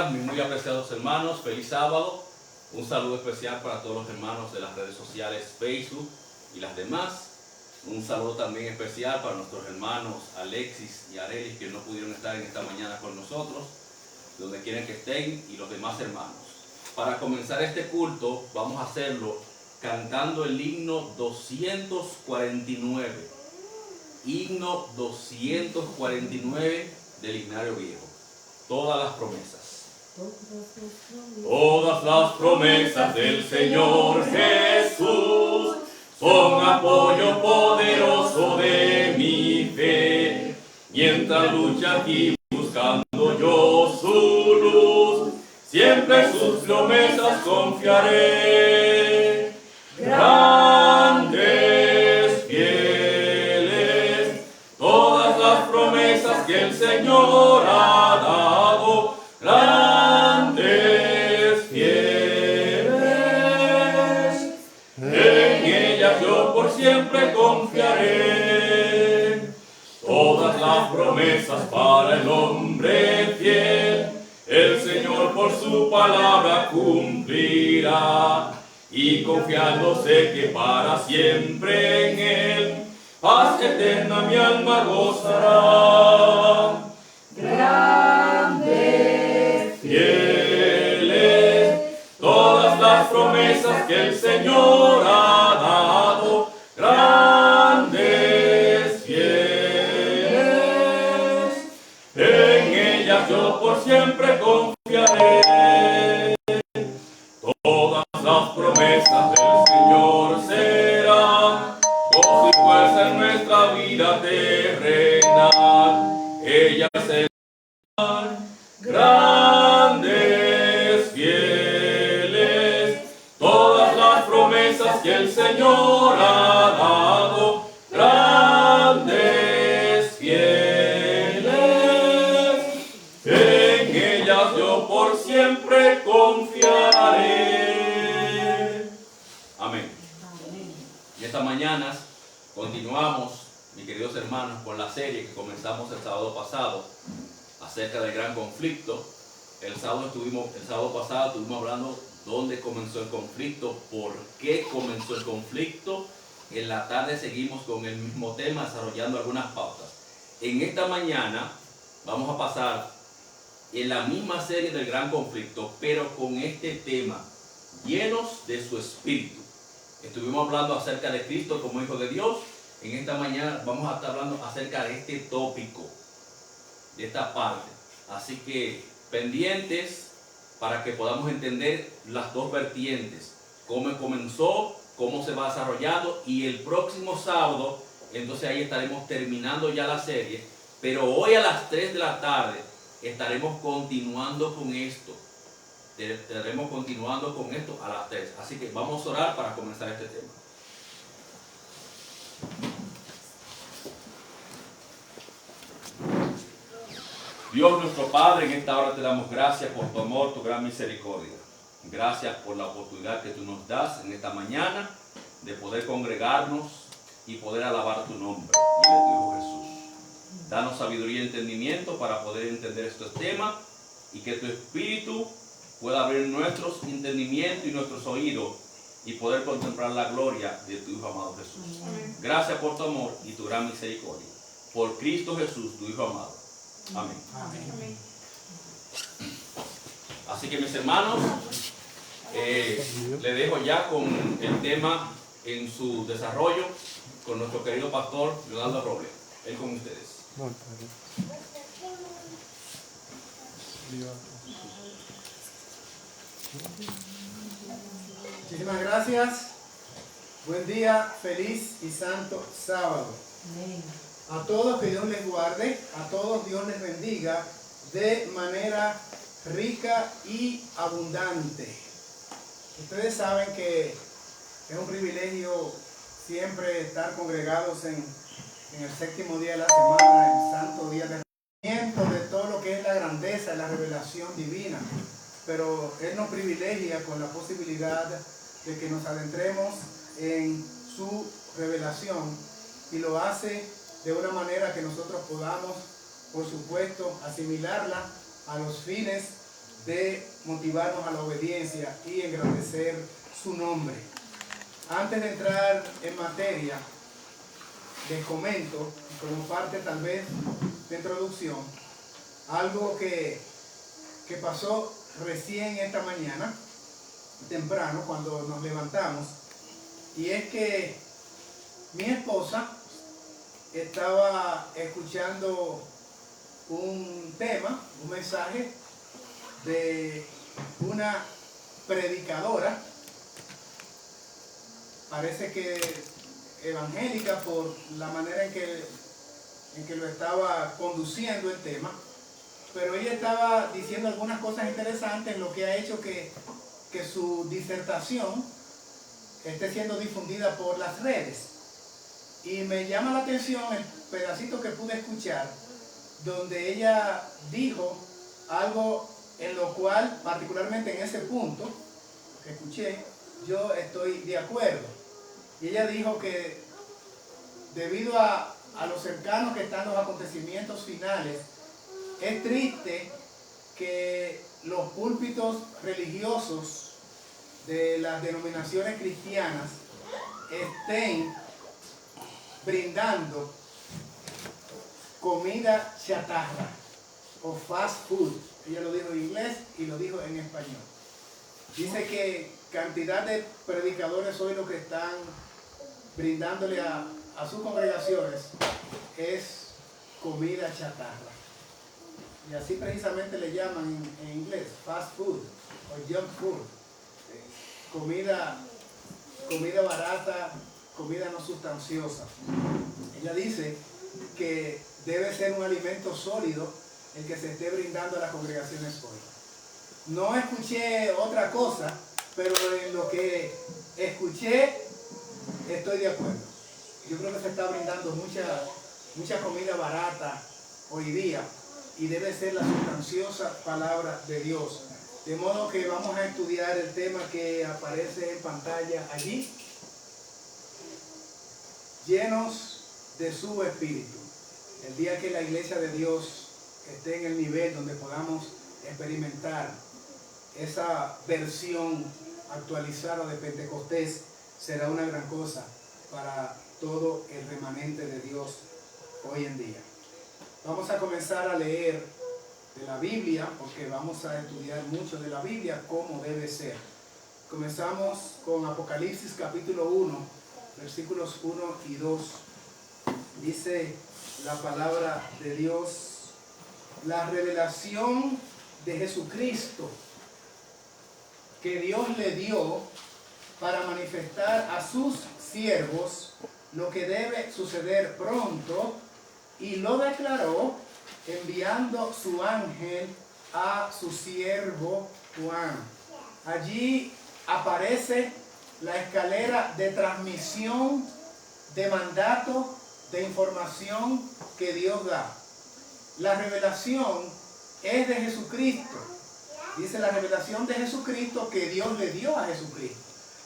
días, mis muy apreciados hermanos. Feliz sábado. Un saludo especial para todos los hermanos de las redes sociales Facebook y las demás. Un saludo también especial para nuestros hermanos Alexis y Arelis, que no pudieron estar en esta mañana con nosotros, donde quieren que estén, y los demás hermanos. Para comenzar este culto, vamos a hacerlo cantando el himno 249. Himno 249 del Himnario Viejo. Todas las promesas. Todas las promesas del Señor Jesús son apoyo poderoso de mi fe. Mientras lucha aquí buscando yo su luz, siempre sus promesas confiaré. Grandes, fieles, todas las promesas que el Señor ha dado. Grandes, fieles, en ellas yo por siempre confiaré. Todas las promesas para el hombre fiel, el Señor por su palabra cumplirá. Y confiándose que para siempre en Él, paz eterna mi alma gozará. Grandes, fieles, todas las promesas que el Señor ha dado. Grandes, fieles, en ellas yo por siempre confiaré. Todas las promesas del Señor serán gozo y fuerza en nuestra vida terrenal. Ellas serán grandes, fieles, todas las promesas que el Señor ha dado. Grandes, fieles, en ellas yo por siempre confiaré. Amén. Y estas mañanas continuamos, mis queridos hermanos, con la serie que comenzamos el sábado pasado acerca del gran conflicto. El sábado pasado estuvimos hablando dónde comenzó el conflicto, por qué comenzó el conflicto. En la tarde seguimos con el mismo tema, desarrollando algunas pautas. En esta mañana vamos a pasar en la misma serie del gran conflicto, pero con este tema, llenos de su espíritu. Estuvimos hablando acerca de Cristo como Hijo de Dios. En esta mañana vamos a estar hablando acerca de este tópico, de esta parte. Así que pendientes para que podamos entender las dos vertientes, cómo comenzó, cómo se va desarrollando, y el próximo sábado, entonces ahí estaremos terminando ya la serie, pero hoy a las 3 de la tarde estaremos continuando con esto. Estaremos continuando con esto a las 3. Así que vamos a orar para comenzar este tema. Dios nuestro Padre, en esta hora te damos gracias por tu amor, tu gran misericordia. Gracias por la oportunidad que tú nos das en esta mañana de poder congregarnos y poder alabar tu nombre y el de tu Hijo Jesús. Danos sabiduría y entendimiento para poder entender estos temas y que tu Espíritu pueda abrir nuestros entendimientos y nuestros oídos y poder contemplar la gloria de tu Hijo amado Jesús. Amén. Gracias por tu amor y tu gran misericordia. Por Cristo Jesús, tu Hijo amado. Amén. Amén. Así que mis hermanos, le dejo ya con el tema en su desarrollo con nuestro querido pastor Leonardo Robles. Él con ustedes. Muchísimas gracias. Buen día, feliz y santo sábado. A todos que Dios les guarde, a todos Dios les bendiga de manera rica y abundante. Ustedes saben que es un privilegio siempre estar congregados en el séptimo día de la semana, el santo día de reconocimiento de todo lo que es la grandeza y la revelación divina. Pero Él nos privilegia con la posibilidad de que nos adentremos en su revelación, y lo hace de una manera que nosotros podamos, por supuesto, asimilarla a los fines de motivarnos a la obediencia y engrandecer su nombre. Antes de entrar en materia, les comento, como parte tal vez de introducción, algo que pasó recién esta mañana, temprano, cuando nos levantamos, y es que mi esposa estaba escuchando un tema, un mensaje de una predicadora, parece que evangélica por la manera en que lo estaba conduciendo el tema, pero ella estaba diciendo algunas cosas interesantes, lo que ha hecho que su disertación esté siendo difundida por las redes. Y me llama la atención el pedacito que pude escuchar, donde ella dijo algo en lo cual, particularmente en ese punto que escuché, yo estoy de acuerdo. Y ella dijo que debido a los cercanos que están los acontecimientos finales, es triste que los púlpitos religiosos de las denominaciones cristianas estén brindando comida chatarra o fast food. Ella lo dijo en inglés y lo dijo en español. Dice que cantidad de predicadores hoy lo que están brindándole a sus congregaciones es comida chatarra. Y así precisamente le llaman en inglés fast food o junk food. Comida barata, comida no sustanciosa. Ella dice que debe ser un alimento sólido el que se esté brindando a las congregaciones hoy. No escuché otra cosa, pero en lo que escuché estoy de acuerdo. Yo creo que se está brindando mucha comida barata hoy día y debe ser la sustanciosa palabra de Dios. De modo que vamos a estudiar el tema que aparece en pantalla allí. Llenos de su Espíritu. El día que la iglesia de Dios esté en el nivel donde podamos experimentar esa versión actualizada de Pentecostés, será una gran cosa para todo el remanente de Dios hoy en día. Vamos a comenzar a leer de la Biblia, porque vamos a estudiar mucho de la Biblia, cómo debe ser. Comenzamos con Apocalipsis capítulo 1, versículos 1 y 2. Dice la palabra de Dios: la revelación de Jesucristo que Dios le dio para manifestar a sus siervos lo que debe suceder pronto, y lo declaró enviando su ángel a su siervo Juan. Allí aparece la escalera de transmisión, de mandato, de información que Dios da. La revelación es de Jesucristo. Dice la revelación de Jesucristo que Dios le dio a Jesucristo.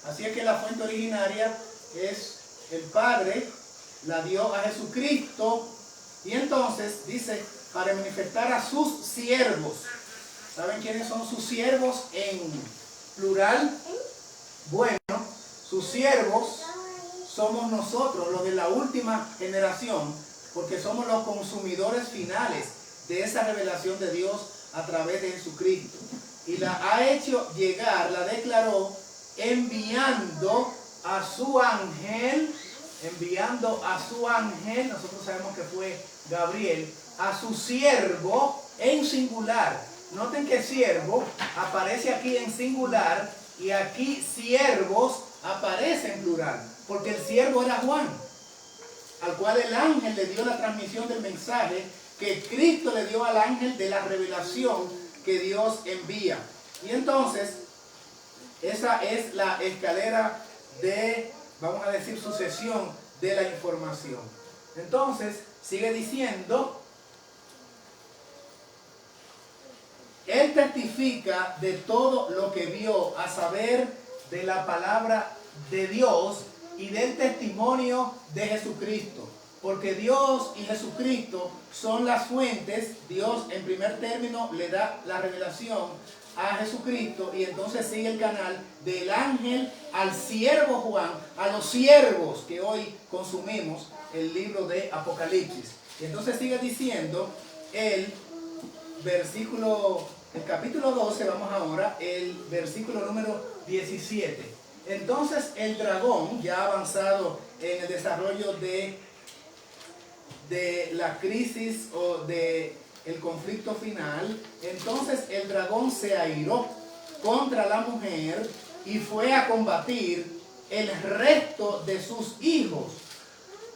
Así es que la fuente originaria es el Padre, la dio a Jesucristo, y entonces dice para manifestar a sus siervos. ¿Saben quiénes son sus siervos en plural? Bueno, sus siervos somos nosotros, los de la última generación, porque somos los consumidores finales de esa revelación de Dios a través de Jesucristo. Y la ha hecho llegar, la declaró enviando a su ángel, nosotros sabemos que fue Gabriel, a su siervo en singular. Noten que siervo aparece aquí en singular y aquí siervos aparece en plural, porque el siervo era Juan, al cual el ángel le dio la transmisión del mensaje que Cristo le dio al ángel de la revelación que Dios envía. Y entonces, esa es la escalera de, vamos a decir, sucesión de la información. Entonces, sigue diciendo: Él testifica de todo lo que vio, a saber, de la palabra de Dios y del testimonio de Jesucristo. Porque Dios y Jesucristo son las fuentes. Dios en primer término le da la revelación a Jesucristo y entonces sigue el canal del ángel al siervo Juan, a los siervos que hoy consumimos el libro de Apocalipsis. Y entonces sigue diciendo el capítulo 12, vamos ahora, el versículo número 17. Entonces el dragón, ya avanzado en el desarrollo de la crisis o de el conflicto final, entonces el dragón se airó contra la mujer y fue a combatir el resto de sus hijos,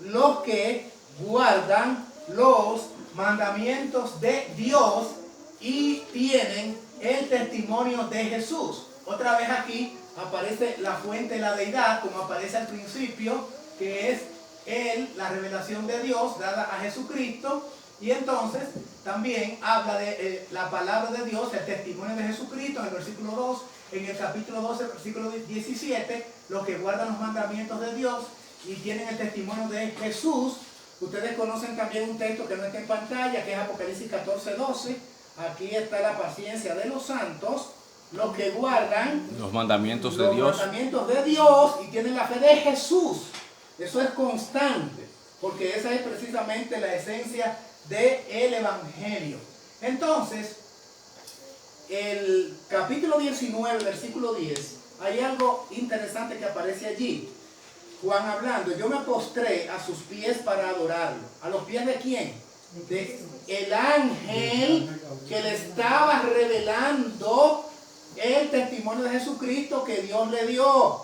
los que guardan los mandamientos de Dios y tienen el testimonio de Jesús. Otra vez aquí aparece la fuente de la deidad, como aparece al principio, que es la revelación de Dios dada a Jesucristo. Y entonces también habla de la palabra de Dios, el testimonio de Jesucristo en el versículo 2, en el capítulo 12, versículo 17, los que guardan los mandamientos de Dios y tienen el testimonio de Jesús. Ustedes conocen también un texto que no está en pantalla, que es Apocalipsis 14, 12. Aquí está la paciencia de los santos, los que guardan los mandamientos de los Dios. mandamientos de Dios y tienen la fe de Jesús. Eso es constante, porque esa es precisamente la esencia del Evangelio. Entonces, el capítulo 19, versículo 10, hay algo interesante que aparece allí. Juan hablando, yo me postré a sus pies para adorarlo. ¿A los pies de quién? De el ángel que le estaba revelando el testimonio de Jesucristo que Dios le dio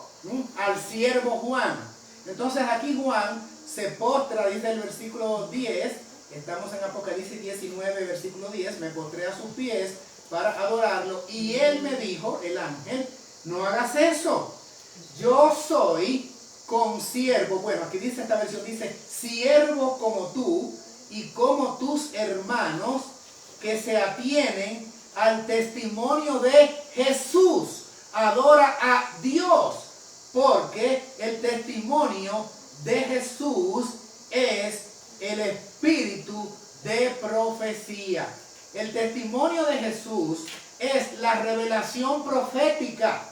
al siervo Juan. Entonces aquí Juan se postra, dice el versículo 10, estamos en Apocalipsis 19, versículo 10, me postré a sus pies para adorarlo y él me dijo, el ángel, no hagas eso, yo soy consiervo, bueno, aquí dice esta versión, dice, siervo como tú y como tus hermanos que se atienen al testimonio de Jesús. Adora a Dios, porque el testimonio de Jesús es el espíritu de profecía. El testimonio de Jesús es la revelación profética.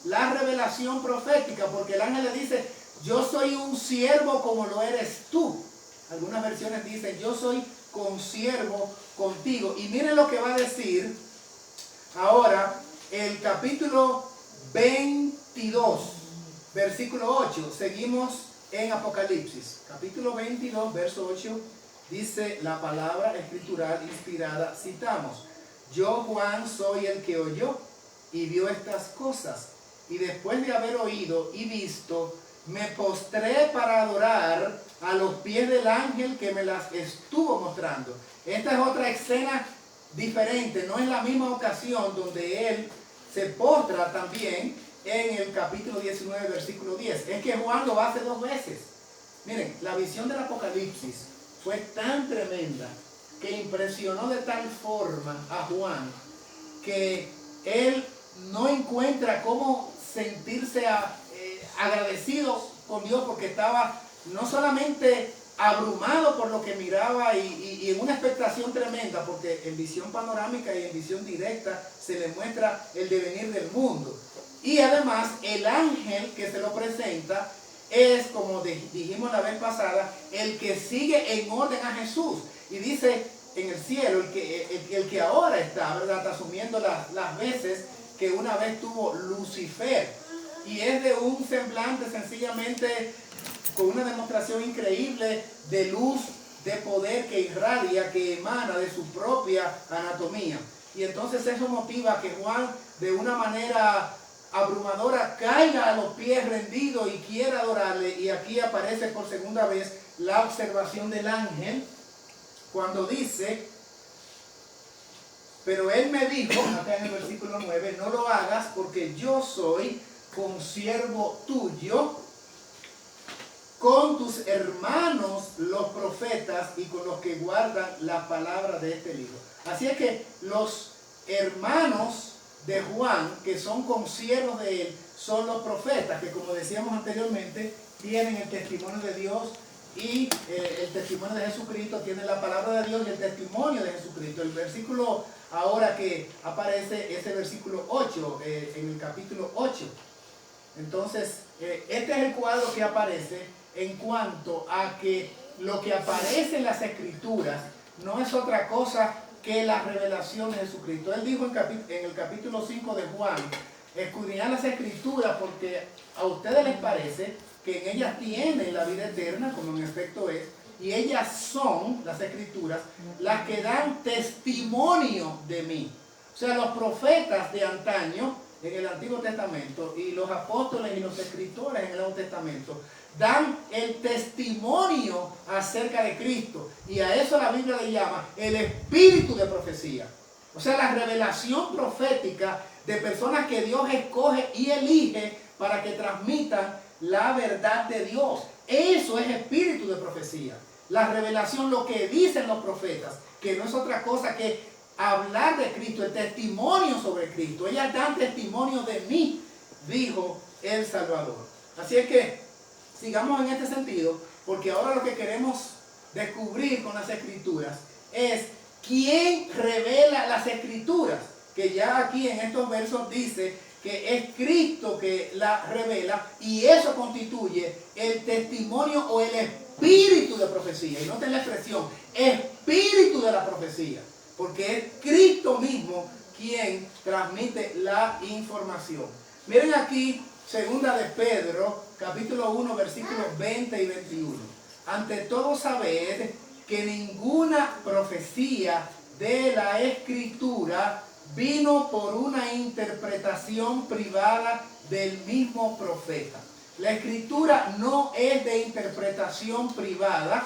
La revelación profética, porque el ángel le dice, yo soy un siervo como lo eres tú. Algunas versiones dicen, yo soy consiervo contigo. Y miren lo que va a decir ahora el capítulo 22, versículo 8. Seguimos en Apocalipsis. Capítulo 22, verso 8, dice la palabra escritural inspirada, citamos, yo Juan soy el que oyó y vio estas cosas. Y después de haber oído y visto, me postré para adorar a los pies del ángel que me las estuvo mostrando. Esta es otra escena diferente, no es la misma ocasión donde él se postra también en el capítulo 19, versículo 10. Es que Juan lo hace dos veces. Miren, la visión del Apocalipsis fue tan tremenda que impresionó de tal forma a Juan que él no encuentra cómo sentirse agradecido con Dios, porque estaba no solamente abrumado por lo que miraba y en una expectación tremenda, porque en visión panorámica y en visión directa se le muestra el devenir del mundo. Y además el ángel que se lo presenta es, como dijimos la vez pasada, el que sigue en orden a Jesús. Y dice en el cielo, el que ahora está, ¿verdad?, asumiendo las veces que una vez tuvo Lucifer. Y es de un semblante sencillamente con una demostración increíble de luz, de poder que irradia, que emana de su propia anatomía. Y entonces eso motiva a que Juan, de una manera abrumadora, caiga a los pies rendido y quiera adorarle. Y aquí aparece por segunda vez la observación del ángel cuando dice, pero él me dijo, acá en el versículo 9, no lo hagas porque yo soy consiervo tuyo con tus hermanos los profetas y con los que guardan la palabra de este libro. Así es que los hermanos de Juan, que son consiervos de él, son los profetas, que como decíamos anteriormente, tienen el testimonio de Dios y el testimonio de Jesucristo, tienen la palabra de Dios y el testimonio de Jesucristo. El versículo ahora que aparece ese versículo 8, en el capítulo 8. Entonces, este es el cuadro que aparece en cuanto a que lo que aparece en las Escrituras no es otra cosa que la revelación de Jesucristo. Él dijo en el capítulo 5 de Juan, escudriñad las Escrituras porque a ustedes les parece que en ellas tienen la vida eterna, como en efecto es, y ellas son, las Escrituras, las que dan testimonio de mí. O sea, los profetas de antaño en el Antiguo Testamento y los apóstoles y los escritores en el Nuevo Testamento dan el testimonio acerca de Cristo, y a eso la Biblia le llama el espíritu de profecía. O sea, la revelación profética de personas que Dios escoge y elige para que transmitan la verdad de Dios. Eso es espíritu de profecía. La revelación, lo que dicen los profetas, que no es otra cosa que hablar de Cristo, el testimonio sobre Cristo. Ellas dan testimonio de mí, dijo el Salvador. Así es que sigamos en este sentido, porque ahora lo que queremos descubrir con las Escrituras es quién revela las Escrituras, que ya aquí en estos versos dice que es Cristo que la revela, y eso constituye el testimonio o el espíritu de profecía. Y noten la expresión, espíritu de la profecía, porque es Cristo mismo quien transmite la información. Miren aquí, segunda de Pedro, capítulo 1, versículos 20 y 21. Ante todo sabed que ninguna profecía de la Escritura vino por una interpretación privada del mismo profeta. La Escritura no es de interpretación privada.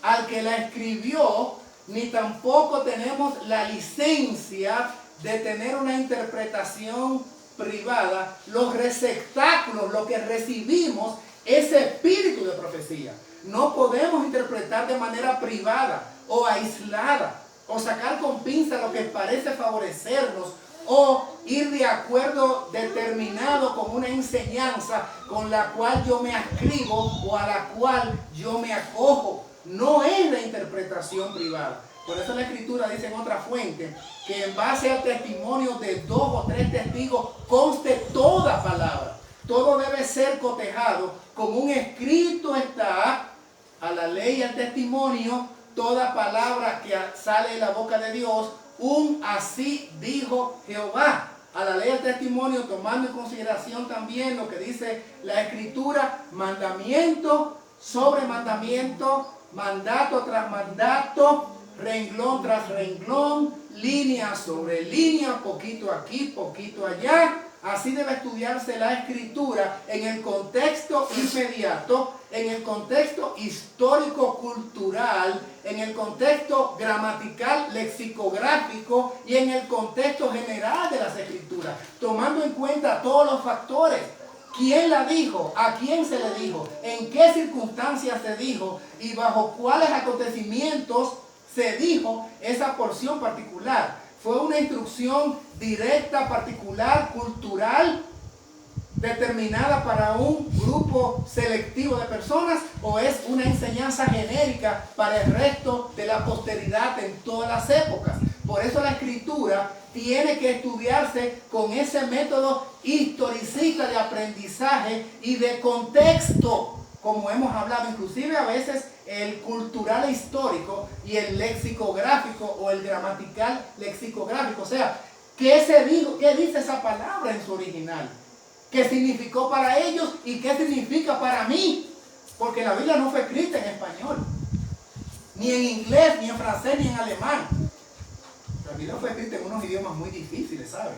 Al que la escribió, ni tampoco tenemos la licencia de tener una interpretación privada. Los receptáculos, lo que recibimos, es espíritu de profecía. No podemos interpretar de manera privada o aislada, o sacar con pinza lo que parece favorecernos, o ir de acuerdo determinado con una enseñanza con la cual yo me adscribo o a la cual yo me acojo. No es la interpretación privada. Por eso la Escritura dice en otra fuente que en base al testimonio de 2 o 3 testigos conste toda palabra. Todo debe ser cotejado como un escrito está, a la ley y al testimonio, toda palabra que sale de la boca de Dios, un así dijo Jehová. A la ley y al testimonio, tomando en consideración también lo que dice la Escritura, mandamiento sobre mandamiento, mandato tras mandato, renglón tras renglón, línea sobre línea, poquito aquí, poquito allá. Así debe estudiarse la Escritura en el contexto inmediato, en el contexto histórico-cultural, en el contexto gramatical, lexicográfico y en el contexto general de las Escrituras, tomando en cuenta todos los factores. ¿Quién la dijo? ¿A quién se le dijo? ¿En qué circunstancias se dijo? ¿Y bajo cuáles acontecimientos se dijo esa porción particular? ¿Fue una instrucción directa, particular, cultural, determinada para un grupo selectivo de personas, o es una enseñanza genérica para el resto de la posteridad en todas las épocas? Por eso la Escritura tiene que estudiarse con ese método historicista de aprendizaje y de contexto, como hemos hablado, inclusive a veces el cultural e histórico y el lexicográfico o el gramatical lexicográfico. O sea, ¿qué se dijo? ¿Qué dice esa palabra en su original? ¿Qué significó para ellos y qué significa para mí? Porque la Biblia no fue escrita en español, ni en inglés, ni en francés, ni en alemán. La Biblia fue escrita en unos idiomas muy difíciles, ¿saben?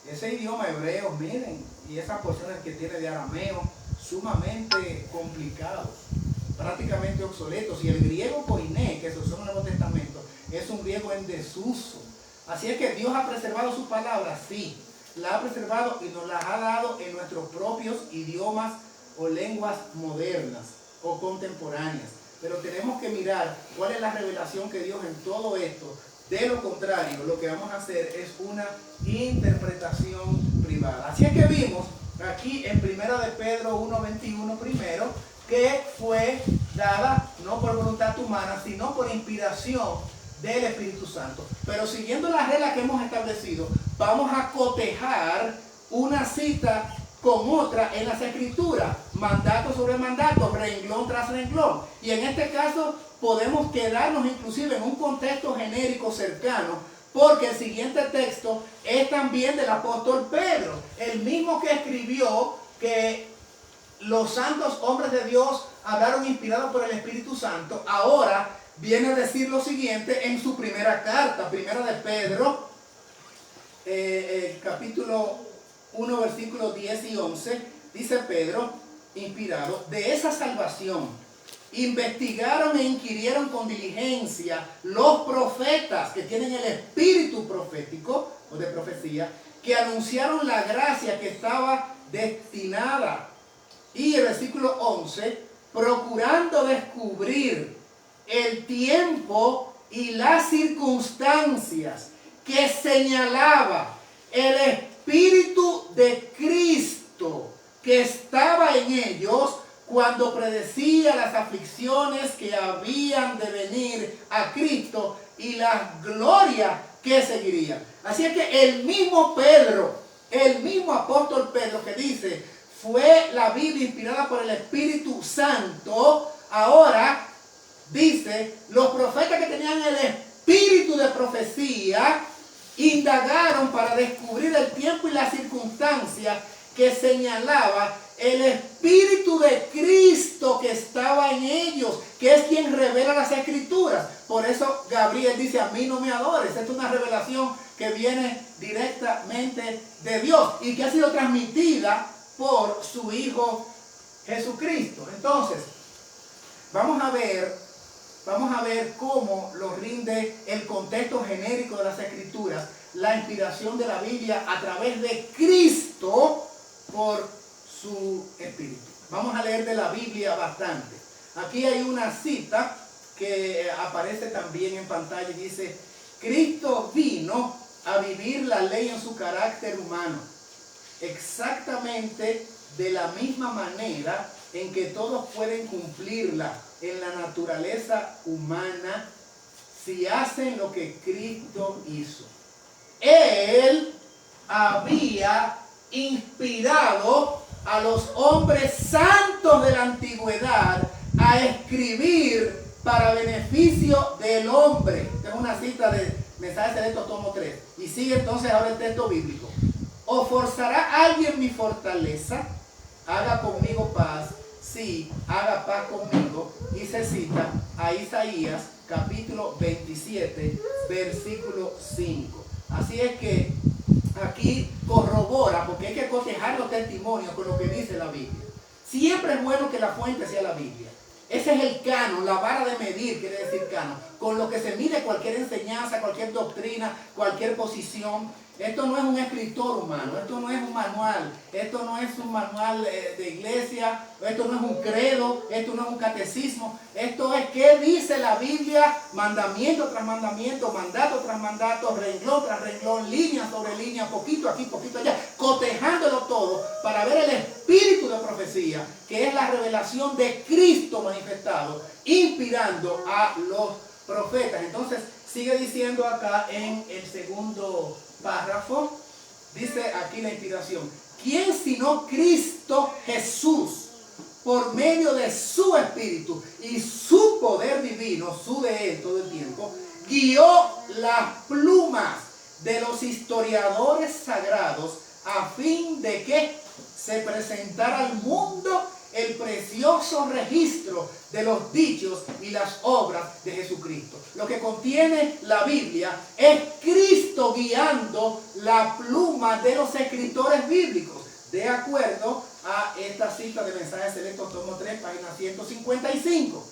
Ese idioma hebreo, miren, y esas porciones que tiene de arameo, sumamente complicados, prácticamente obsoletos. Y el griego koiné, que se usó en el Nuevo Testamento, es un griego en desuso. Así es que Dios ha preservado su palabra, sí, la ha preservado y nos la ha dado en nuestros propios idiomas o lenguas modernas o contemporáneas. Pero tenemos que mirar cuál es la revelación que Dios en todo esto. De lo contrario, lo que vamos a hacer es una interpretación privada. Así es que vimos aquí en 1 de Pedro 1:21 primero, que fue dada no por voluntad humana, sino por inspiración del Espíritu Santo. Pero siguiendo la regla que hemos establecido, vamos a cotejar una cita con otra en las Escrituras, mandato sobre mandato, renglón tras renglón. Y en este caso podemos quedarnos inclusive en un contexto genérico cercano, porque el siguiente texto es también del apóstol Pedro, el mismo que escribió que los santos hombres de Dios hablaron inspirados por el Espíritu Santo. Ahora viene a decir lo siguiente en su primera carta, primera de Pedro, capítulo 1, versículos 10 y 11, dice Pedro, inspirado, de esa salvación investigaron e inquirieron con diligencia los profetas que tienen el espíritu profético o de profecía, que anunciaron la gracia que estaba destinada. Y el versículo 11, procurando descubrir el tiempo y las circunstancias que señalaba el Espíritu de Cristo que estaba en ellos cuando predecía las aflicciones que habían de venir a Cristo y las glorias que seguirían. Así es que el mismo Pedro, el mismo apóstol Pedro que dice, fue la Biblia inspirada por el Espíritu Santo, ahora dice, los profetas que tenían el espíritu de profecía indagaron para descubrir el tiempo y las circunstancias que señalaba el Espíritu de Cristo que estaba en ellos, que es quien revela las Escrituras. Por eso Gabriel dice, a mí no me adores. Esta es una revelación que viene directamente de Dios y que ha sido transmitida por su Hijo Jesucristo. Entonces, vamos a ver cómo lo rinde el contexto genérico de las Escrituras, la inspiración de la Biblia a través de Cristo por su Espíritu. Vamos a leer de la Biblia bastante. Aquí hay una cita que aparece también en pantalla y dice, Cristo vino a vivir la ley en su carácter humano, exactamente de la misma manera en que todos pueden cumplirla en la naturaleza humana si hacen lo que Cristo hizo. Él había inspirado a los hombres santos de la antigüedad a escribir para beneficio del hombre. Esta es una cita de Mensajes Selectos, tomo 3. Y sigue entonces ahora el texto bíblico. ¿O forzará alguien mi fortaleza? Haga conmigo paz. Sí, haga paz conmigo. Y se cita a Isaías capítulo 27, versículo 5. Así es que aquí corrobora, porque hay que cotejar los testimonios con lo que dice la Biblia. Siempre es bueno que la fuente sea la Biblia. Ese es el canon, la vara de medir, quiere decir canon, con lo que se mide cualquier enseñanza, cualquier doctrina, cualquier posición. Esto no es un escritor humano, esto no es un manual, esto no es un manual de iglesia, esto no es un credo, esto no es un catecismo, esto es qué dice la Biblia, mandamiento tras mandamiento, mandato tras mandato, renglón tras renglón, línea sobre línea, poquito aquí, poquito allá, cotejándolo todo para ver el espíritu de profecía, que es la revelación de Cristo manifestado, inspirando a los profetas. Entonces, sigue diciendo acá en el segundo párrafo, dice aquí la inspiración, ¿quién sino Cristo Jesús, por medio de su Espíritu y su poder divino, su de él todo el tiempo, guió las plumas de los historiadores sagrados a fin de que se presentara al mundo el precioso registro de los dichos y las obras de Jesucristo? Lo que contiene la Biblia es Cristo guiando la pluma de los escritores bíblicos, de acuerdo a esta cita de Mensajes Selectos, tomo 3, página 155.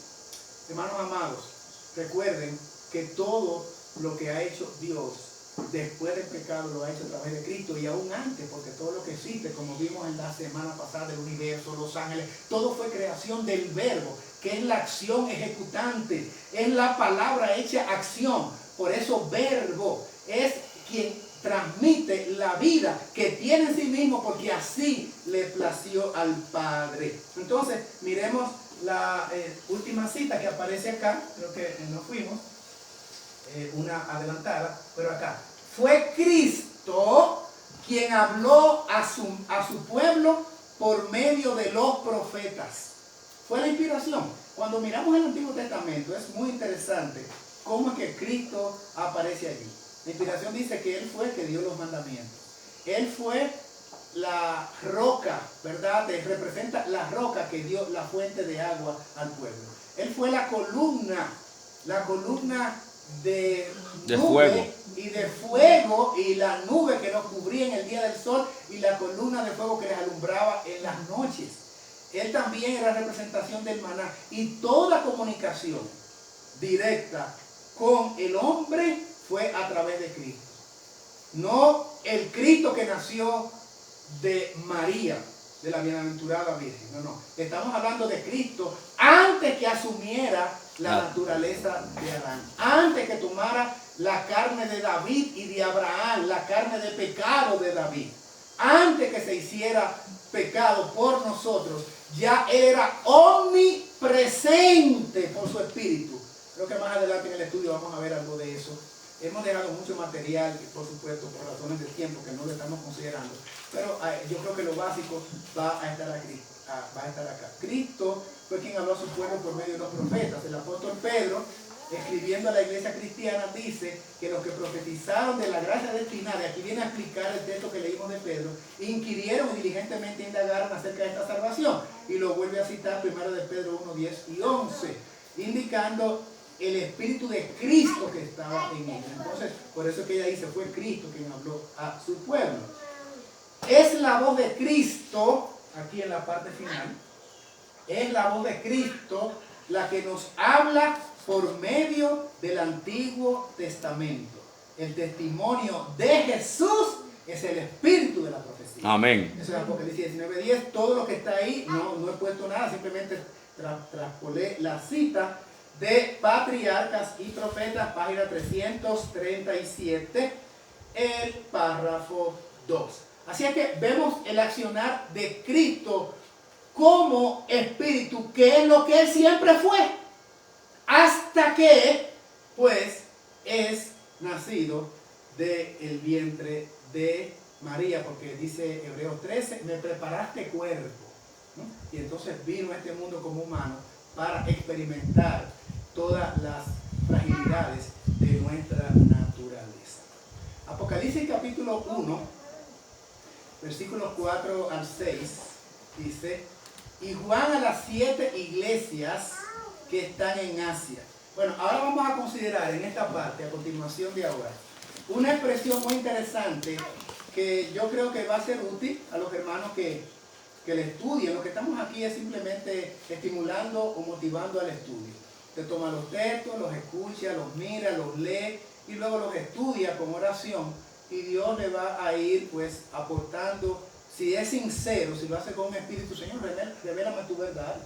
Hermanos amados, recuerden que todo lo que ha hecho Dios después del pecado lo ha hecho a través de Cristo, y aún antes, porque todo lo que existe, como vimos en la semana pasada, el universo, los ángeles, todo fue creación del Verbo, que es la acción ejecutante, es la palabra hecha acción. Por eso Verbo es quien transmite la vida que tiene en sí mismo, porque así le plació al Padre. Entonces, miremos la última cita que aparece acá, creo que nos fuimos. una adelantada, pero acá. Fue Cristo quien habló a su pueblo por medio de los profetas. Fue la inspiración. Cuando miramos el Antiguo Testamento es muy interesante cómo es que Cristo aparece allí. La inspiración dice que Él fue el que dio los mandamientos. Él fue la roca, ¿verdad? Representa la roca que dio la fuente de agua al pueblo. Él fue la columna de nube fuego y de fuego, y la nube que nos cubría en el día del sol, y la columna de fuego que les alumbraba en las noches. Él también era representación del maná, y toda comunicación directa con el hombre fue a través de Cristo. No el Cristo que nació de María, de la bienaventurada Virgen. No. Estamos hablando de Cristo antes que asumiera la naturaleza de Adán. Antes que tomara la carne de David y de Abraham, la carne de pecado de David. Antes que se hiciera pecado por nosotros, ya era omnipresente por su Espíritu. Creo que más adelante en el estudio vamos a ver algo de eso. Hemos dejado mucho material, por supuesto, por razones de tiempo que no lo estamos considerando. Pero yo creo que lo básico va a estar acá. Cristo fue quien habló a su pueblo por medio de los profetas. El apóstol Pedro, escribiendo a la iglesia cristiana, dice que los que profetizaron de la gracia destinada, aquí viene a explicar el texto que leímos de Pedro, inquirieron y diligentemente indagaron acerca de esta salvación. Y lo vuelve a citar primero de Pedro 1, 10 y 11, indicando el Espíritu de Cristo que estaba en ella. Entonces, por eso que ella dice, fue Cristo quien habló a su pueblo. Es la voz de Cristo, aquí en la parte final, es la voz de Cristo la que nos habla por medio del Antiguo Testamento. El testimonio de Jesús es el espíritu de la profecía. Amén. Eso es Apocalipsis 19:10. Todo lo que está ahí, no he puesto nada, simplemente traspolé la cita de Patriarcas y Profetas, página 337, el párrafo 2. Así es que vemos el accionar de Cristo como espíritu, que es lo que Él siempre fue, hasta que, pues, es nacido del vientre de María, porque dice Hebreos 13, me preparaste cuerpo, ¿no? Y entonces vino a este mundo como humano para experimentar todas las fragilidades de nuestra naturaleza. Apocalipsis capítulo 1, versículos 4 al 6, dice, y Juan a las 7 iglesias que están en Asia. Bueno, ahora vamos a considerar en esta parte, a continuación de ahora, una expresión muy interesante que yo creo que va a ser útil a los hermanos que le estudien. Lo que estamos aquí es simplemente estimulando o motivando al estudio. Usted toma los textos, los escucha, los mira, los lee y luego los estudia con oración, y Dios le va a ir pues aportando, si es sincero, si lo hace con un espíritu, Señor, revélame tu verdad.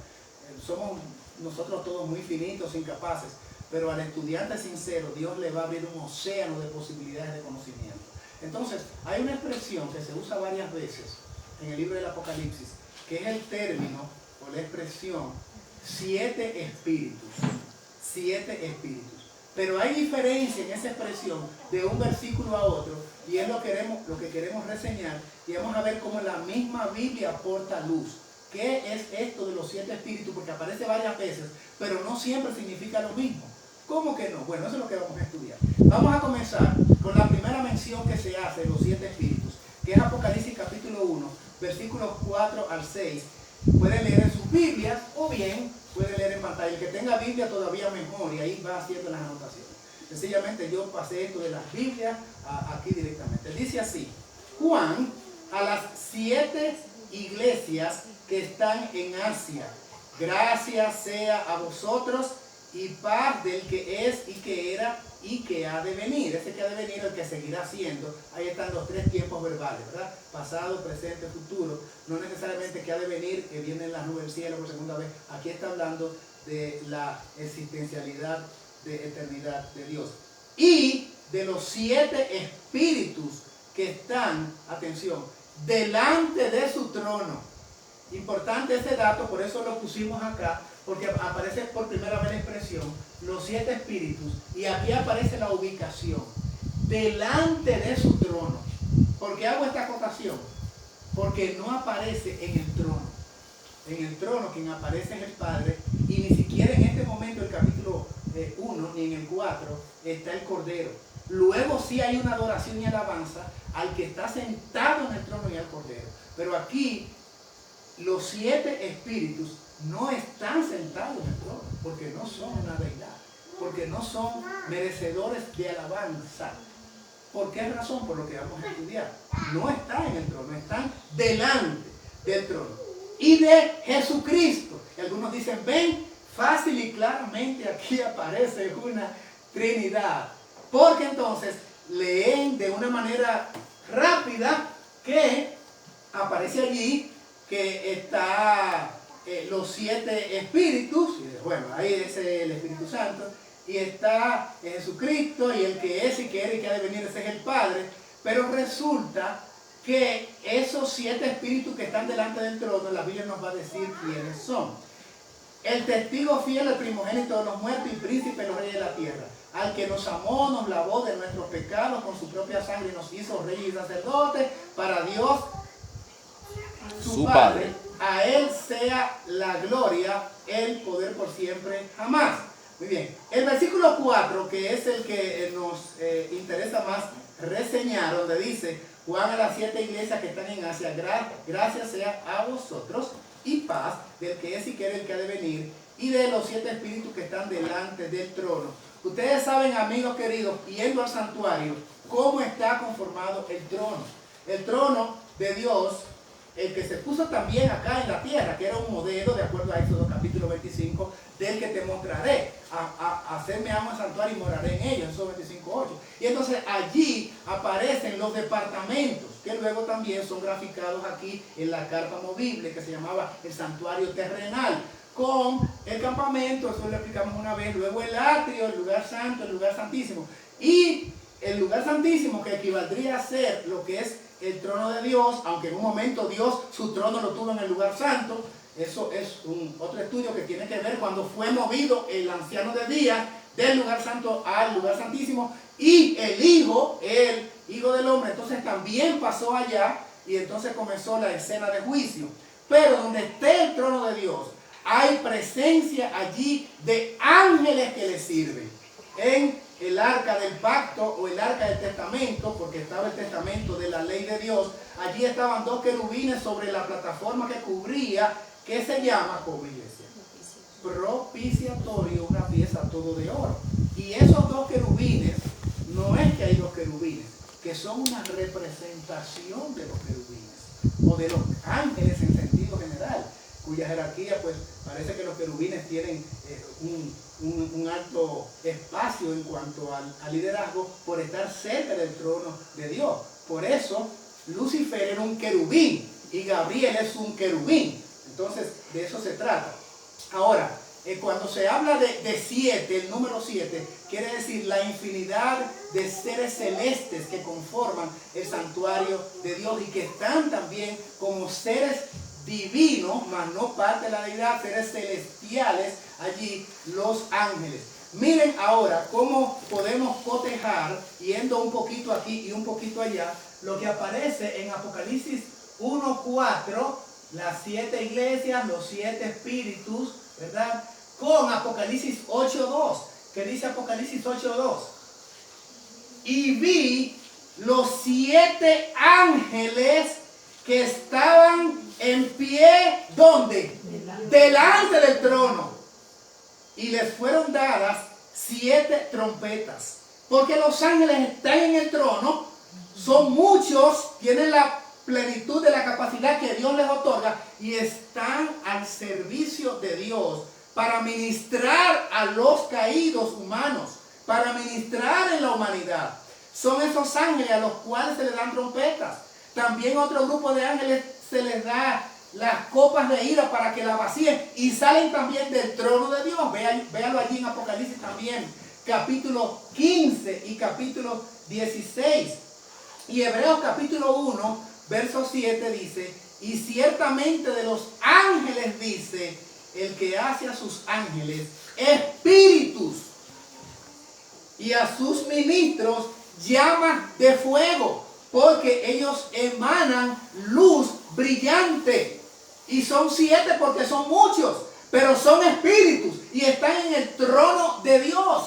Somos nosotros todos muy finitos, incapaces, pero al estudiante sincero Dios le va a abrir un océano de posibilidades de conocimiento. Entonces, hay una expresión que se usa varias veces en el libro del Apocalipsis, que es el término o la expresión 7 espíritus. 7 espíritus. Pero hay diferencia en esa expresión de un versículo a otro, y es lo que queremos reseñar, y vamos a ver cómo la misma Biblia aporta luz. ¿Qué es esto de los 7 espíritus? Porque aparece varias veces, pero no siempre significa lo mismo. ¿Cómo que no? Bueno, eso es lo que vamos a estudiar. Vamos a comenzar con la primera mención que se hace de los 7 espíritus, que es Apocalipsis capítulo 1, versículos 4 al 6. Pueden leer en sus Biblias o bien pueden leer en pantalla. El que tenga Biblia todavía mejor, y ahí va haciendo las anotaciones. Sencillamente yo pasé esto de las Biblias aquí directamente. Dice así: Juan a las 7 iglesias que están en Asia, gracias sea a vosotros y paz del que es y que era y que ha de venir. Ese que ha de venir, el que seguirá siendo. Ahí están los 3 tiempos verbales, ¿verdad? Pasado, presente, futuro. No necesariamente que ha de venir, que viene en las nubes del cielo por segunda vez. Aquí está hablando de la existencialidad de eternidad de Dios. Y de los 7 espíritus que están, atención, delante de su trono. Importante ese dato, por eso lo pusimos acá, porque aparece por primera vez la expresión, los 7 espíritus, y aquí aparece la ubicación, delante de su trono. ¿Por qué hago esta acotación? Porque no aparece en el trono. En el trono quien aparece es el Padre, y ni siquiera en este momento, el capítulo 1, ni en el 4, está el Cordero. Luego sí hay una adoración y alabanza al que está sentado en el trono y al Cordero. Pero aquí los 7 espíritus no están sentados en el trono, porque no son una deidad, porque no son merecedores de alabanza. ¿Por qué razón? Por lo que vamos a estudiar. No están en el trono, están delante del trono. Y de Jesucristo. Y algunos dicen, ven, fácil y claramente aquí aparece una Trinidad. Porque entonces leen de una manera rápida que aparece allí que está los 7 espíritus. Bueno, ahí es el Espíritu Santo. Y está Jesucristo, y el que es y que era y que ha de venir, ese es el Padre. Pero resulta que esos 7 espíritus que están delante del trono, la Biblia nos va a decir quiénes son. El testigo fiel, el primogénito de los muertos y príncipe de los reyes de la tierra, al que nos amó, nos lavó de nuestros pecados con su propia sangre y nos hizo reyes y sacerdotes para Dios su Padre. A él sea la gloria, el poder por siempre jamás. Muy bien, el versículo 4, que es el que nos interesa más reseñar, donde dice: Juan a las 7 iglesias que están en Asia, gracias sea a vosotros y paz del que es y que era el que ha de venir, y de los 7 espíritus que están delante del trono. Ustedes saben, amigos queridos, yendo al santuario, cómo está conformado el trono. El trono de Dios, el que se puso también acá en la tierra, que era un modelo, de acuerdo a Éxodo capítulo 25, del que te mostraré, hacerme amo al santuario y moraré en ellos, Éxodo 25:8. Y entonces allí aparecen los departamentos, que luego también son graficados aquí en la carpa movible, que se llamaba el santuario terrenal, con el campamento, eso lo explicamos una vez, luego el atrio, el lugar santo, el lugar santísimo. Y el lugar santísimo, que equivaldría a ser lo que es el trono de Dios, aunque en un momento Dios su trono lo tuvo en el lugar santo. Eso es otro estudio que tiene que ver cuando fue movido el anciano de día del lugar santo al lugar santísimo, y el hijo del hombre, entonces también pasó allá, y entonces comenzó la escena de juicio. Pero donde esté el trono de Dios, hay presencia allí de ángeles que le sirven. En el arca del pacto o el arca del testamento, porque estaba el testamento de la ley de Dios, allí estaban 2 querubines sobre la plataforma que cubría, que se llama, como iglesia, propiciatorio, una pieza todo de oro. Y esos 2 querubines, no es que hay 2 querubines, que son una representación de los querubines, o de los ángeles en sentido general, cuya jerarquía, pues parece que los querubines tienen un alto espacio en cuanto al liderazgo, por estar cerca del trono de Dios. Por eso Lucifer era un querubín y Gabriel es un querubín. Entonces de eso se trata. Ahora, cuando se habla de 7, el número 7, quiere decir la infinidad de seres celestes que conforman el santuario de Dios y que están también como seres divinos, mas no parte de la deidad, seres celestiales, allí los ángeles. Miren ahora cómo podemos cotejar, yendo un poquito aquí y un poquito allá, lo que aparece en Apocalipsis 1:4, las 7 iglesias, los 7 espíritus, ¿verdad? Con Apocalipsis 8:2, que dice Apocalipsis 8:2. Y vi los 7 ángeles que estaban en pie, ¿dónde? Delante del trono. Y les fueron dadas 7 trompetas. Porque los ángeles están en el trono, son muchos, tienen la plenitud de la capacidad que Dios les otorga y están al servicio de Dios para ministrar a los caídos humanos, para ministrar en la humanidad. Son esos ángeles a los cuales se les dan trompetas. También otro grupo de ángeles se les da las copas de ira para que la vacíen y salen también del trono de Dios. Véanlo allí en Apocalipsis también, capítulo 15 y capítulo 16. Y Hebreos capítulo 1, verso 7 dice: y ciertamente de los ángeles dice, el que hace a sus ángeles espíritus y a sus ministros llamas de fuego, porque ellos emanan luz brillante. Y son 7 porque son muchos, pero son espíritus y están en el trono de Dios.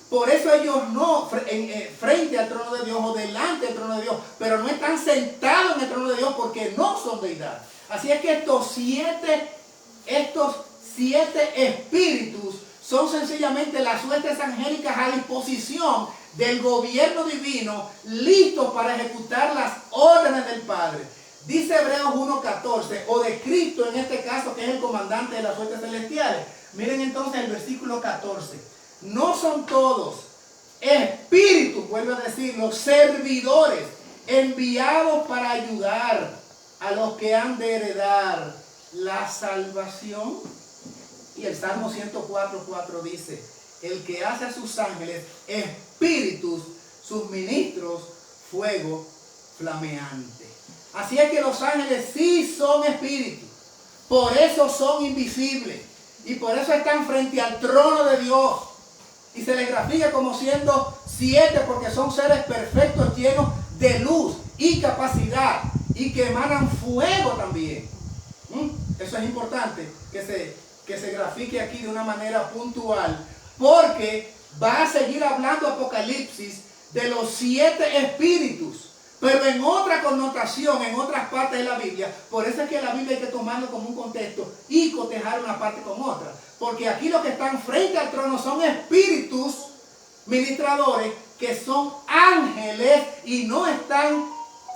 Por eso ellos no frente al trono de Dios o delante del trono de Dios, pero no están sentados en el trono de Dios porque no son deidad. Así es que estos siete espíritus son sencillamente las huestes angélicas a disposición del gobierno divino, listos para ejecutar las órdenes del Padre. Dice Hebreos 1:14, o de Cristo en este caso, que es el comandante de las huestes celestiales. Miren entonces el versículo 14. No son todos espíritus, vuelvo a decir, los servidores enviados para ayudar a los que han de heredar la salvación. Y el Salmo 104:4 dice, el que hace a sus ángeles espíritus, sus ministros fuego flameante. Así es que los ángeles sí son espíritus, por eso son invisibles y por eso están frente al trono de Dios. Y se les grafica como siendo 7 porque son seres perfectos llenos de luz y capacidad y que emanan fuego también. Eso es importante que se grafique aquí de una manera puntual, porque va a seguir hablando Apocalipsis de los 7 espíritus, pero en otra connotación, en otras partes de la Biblia. Por eso es que la Biblia hay que tomarlo como un contexto y cotejar una parte con otra. Porque aquí los que están frente al trono son espíritus ministradores que son ángeles y no están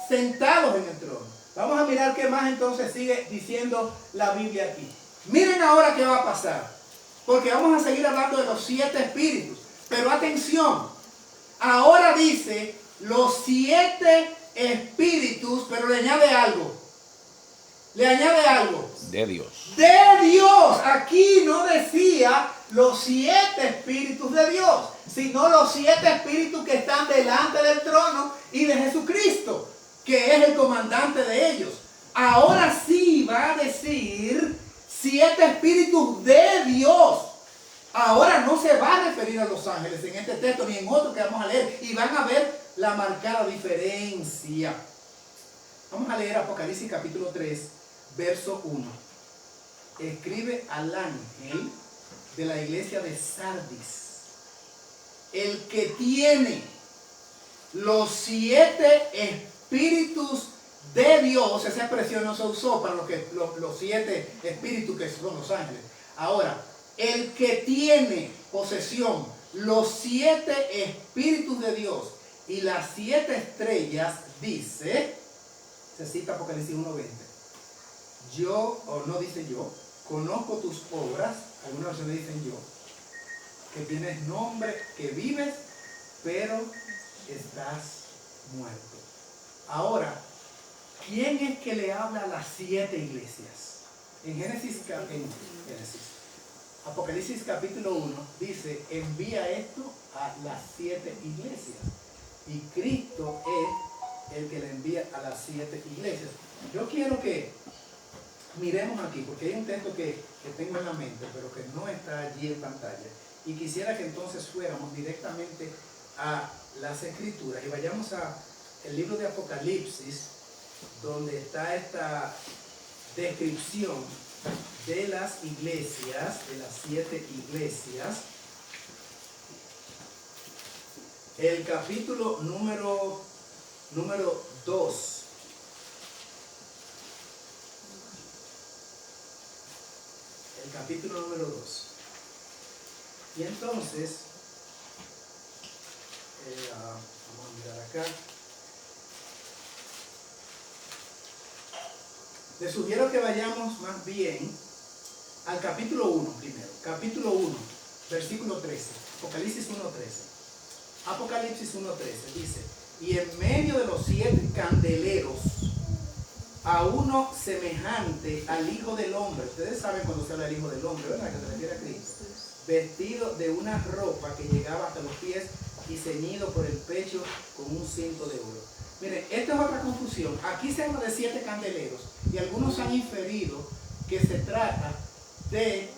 sentados en el trono. Vamos a mirar qué más entonces sigue diciendo la Biblia aquí. Miren ahora qué va a pasar, porque vamos a seguir hablando de los 7 espíritus. Pero atención, ahora dice los 7 espíritus, pero le añade algo. Le añade algo. De Dios. De Dios. Aquí no decía los 7 espíritus de Dios, sino los 7 espíritus que están delante del trono y de Jesucristo, que es el comandante de ellos. Ahora sí va a decir 7 espíritus de Dios. Ahora no se va a referir a los ángeles en este texto ni en otro que vamos a leer, y van a ver la marcada diferencia. Vamos a leer Apocalipsis capítulo 3, verso 1. Escribe al ángel de la iglesia de Sardis, el que tiene los 7 espíritus de Dios. Esa expresión no se usó para los 7 espíritus que son los ángeles. Ahora, el que tiene posesión los 7 espíritus de Dios y las 7 estrellas, dice, se cita Apocalipsis 1:20. Yo, o no dice yo, conozco tus obras, algunas versiones dicen yo, que tienes nombre, que vives, pero estás muerto. Ahora, ¿quién es que le habla a las 7 iglesias? En Génesis, Apocalipsis capítulo 1 dice, envía esto a las 7 iglesias. Y Cristo es el que le envía a las 7 iglesias. Yo quiero que miremos aquí, porque hay un texto que tengo en la mente, pero que no está allí en pantalla. Y quisiera que entonces fuéramos directamente a las Escrituras y vayamos al libro de Apocalipsis, donde está esta descripción de las iglesias, de las 7 iglesias. El capítulo número 2. El capítulo número 2. Y entonces, vamos a mirar acá. Les sugiero que vayamos más bien al capítulo 1 primero. Capítulo 1, versículo 13. Apocalipsis 1:13. Apocalipsis 1:13 dice, y en medio de los 7 candeleros, a uno semejante al Hijo del Hombre. Ustedes saben cuando se habla del Hijo del Hombre, ¿verdad? Que se refiere a Cristo. Vestido de una ropa que llegaba hasta los pies y ceñido por el pecho con un cinto de oro. Miren, esta es otra confusión. Aquí se habla de 7 candeleros y algunos han inferido que se trata de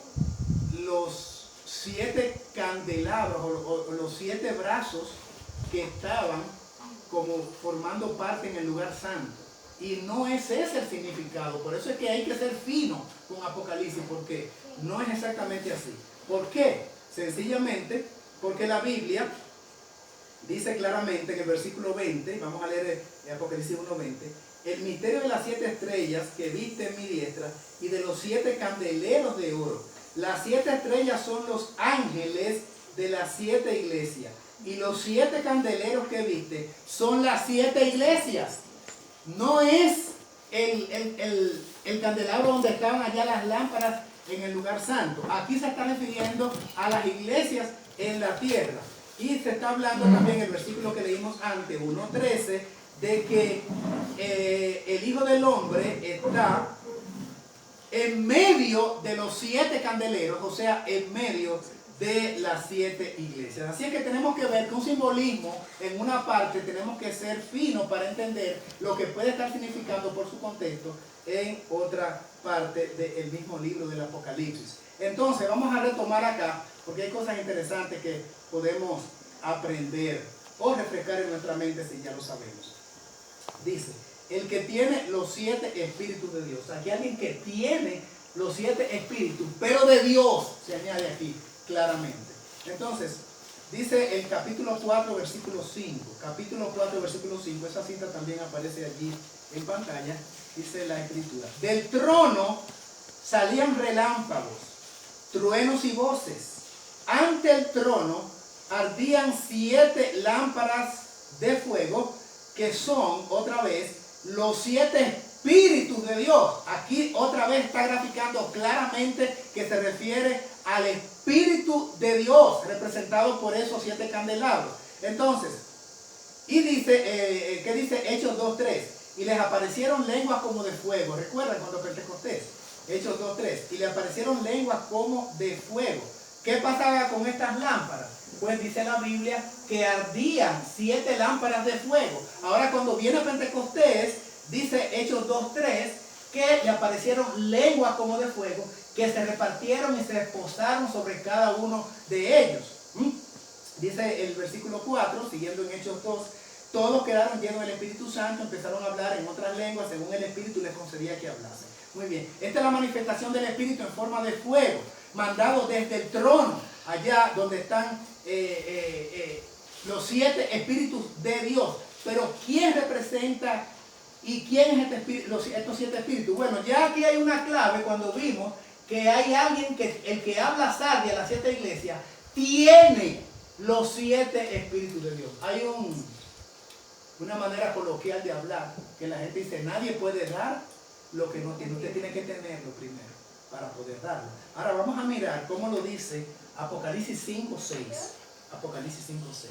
los 7 candelabros o los 7 brazos que estaban como formando parte en el lugar santo. Y no es ese el significado. Por eso es que hay que ser fino con Apocalipsis, porque no es exactamente así. ¿Por qué? Sencillamente porque la Biblia dice claramente en el versículo 20, vamos a leer Apocalipsis 1:20, el misterio de las 7 estrellas que viste en mi diestra y de los 7 candeleros de oro. Las 7 estrellas son los ángeles de las 7 iglesias. Y los 7 candeleros que viste son las 7 iglesias. No es el candelabro donde estaban allá las lámparas en el lugar santo. Aquí se está refiriendo a las iglesias en la tierra. Y se está hablando también en el versículo que leímos antes, 1:13, de que el Hijo del Hombre está en medio de los 7 candeleros, o sea, en medio de las 7 iglesias. Así es que tenemos que ver que un simbolismo en una parte tenemos que ser finos para entender lo que puede estar significando por su contexto en otra parte del mismo libro del Apocalipsis. Entonces vamos a retomar acá porque hay cosas interesantes que podemos aprender o refrescar en nuestra mente si ya lo sabemos. Dice, el que tiene los 7 espíritus de Dios. Aquí hay alguien que tiene los 7 espíritus, pero de Dios, se añade aquí claramente. Entonces, dice el capítulo 4, versículo 5. Capítulo 4, versículo 5. Esa cita también aparece allí en pantalla. Dice la escritura. Del trono salían relámpagos, truenos y voces. Ante el trono ardían 7 lámparas de fuego, que son, otra vez, los 7 espíritus de Dios. Aquí otra vez está graficando claramente que se refiere al Espíritu de Dios, representado por esos 7 candelabros. Entonces, y dice, ¿qué dice Hechos 2:3? Y les aparecieron lenguas como de fuego. ¿Recuerdan cuando Pentecostés? Hechos 2:3. Y le aparecieron lenguas como de fuego. ¿Qué pasaba con estas lámparas? Pues dice la Biblia que ardían 7 lámparas de fuego. Ahora cuando viene Pentecostés, dice Hechos 2:3, que le aparecieron lenguas como de fuego, que se repartieron y se posaron sobre cada uno de ellos. Dice el versículo 4, siguiendo en Hechos 2, todos quedaron llenos del Espíritu Santo, empezaron a hablar en otras lenguas según el Espíritu les concedía que hablasen. Muy bien, esta es la manifestación del Espíritu en forma de fuego, mandado desde el trono, allá donde están los 7 espíritus de Dios. Pero ¿quién representa y quién es estos 7 espíritus? Bueno, ya aquí hay una clave cuando vimos que hay alguien que, el que habla sardia a las 7 iglesias, tiene los 7 espíritus de Dios. Hay una manera coloquial de hablar, que la gente dice, nadie puede dar lo que no tiene. Usted tiene que tenerlo primero para poder darlo. Ahora vamos a mirar cómo lo dice Apocalipsis 5:6. Apocalipsis 5:6.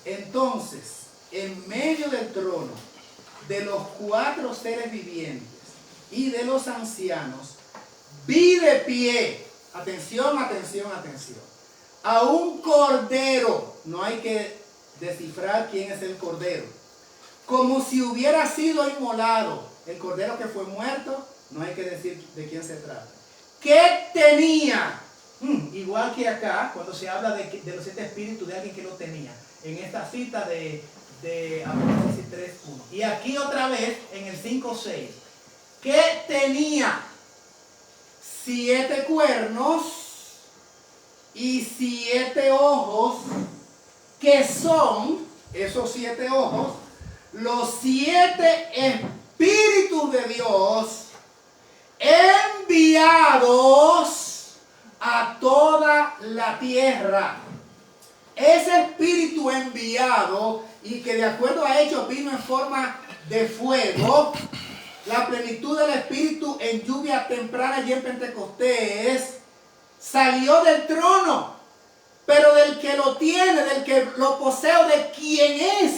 Entonces, en medio del trono, de los 4 seres vivientes y de los ancianos, vi de pie, atención, atención, atención, a un cordero. No hay que descifrar quién es el cordero. Como si hubiera sido inmolado. El cordero que fue muerto, no hay que decir de quién se trata. ¿Qué tenía? Igual que acá, cuando se habla de los 7 espíritus de alguien que lo tenía. En esta cita de Apocalipsis 3:1. Y aquí otra vez, en el 5:6. ¿Qué tenía? 7 cuernos y 7 ojos, que son, esos 7 ojos, los 7 espíritus de Dios enviados a toda la tierra. Ese espíritu enviado, y que de acuerdo a Hechos vino en forma de fuego, la plenitud del espíritu en lluvia temprana y en Pentecostés, salió del trono, pero del que lo tiene, del que lo posee, o de quien es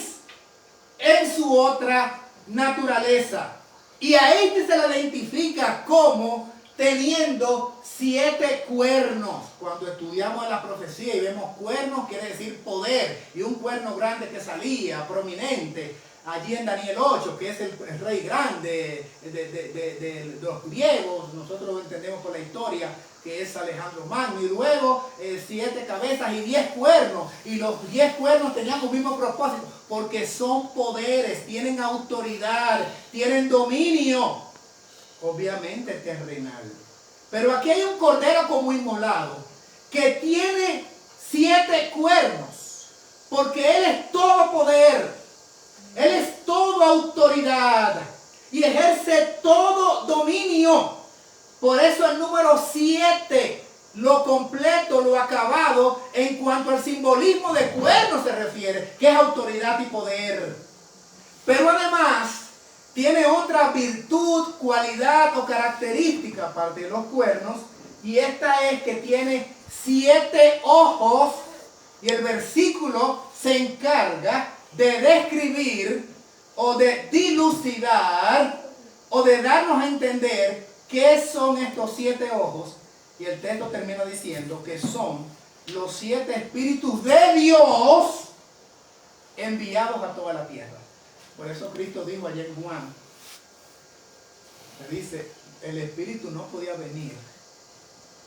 en su otra naturaleza. Y a este se le identifica como teniendo 7 cuernos. Cuando estudiamos la profecía y vemos cuernos, quiere decir poder. Y un cuerno grande que salía, prominente, allí en Daniel 8, que es el rey grande de los griegos. Nosotros lo entendemos por la historia, que es Alejandro Magno. Y luego 7 cabezas y 10 cuernos. Y los 10 cuernos tenían un mismo propósito, porque son poderes, tienen autoridad, tienen dominio, obviamente terrenal. Pero aquí hay un cordero como inmolado, que tiene 7 cuernos, porque Él es todo poder, Él es toda autoridad y ejerce todo dominio. Por eso el número 7, lo completo, lo acabado, en cuanto al simbolismo de cuernos se refiere, que es autoridad y poder. Pero además tiene otra virtud, cualidad o característica aparte de los cuernos, y esta es que tiene 7 ojos, y el versículo se encarga de describir o de dilucidar o de darnos a entender qué son estos 7 ojos, y el texto termina diciendo que son los 7 espíritus de Dios enviados a toda la tierra. Por eso Cristo dijo ayer en Juan, le dice, el Espíritu no podía venir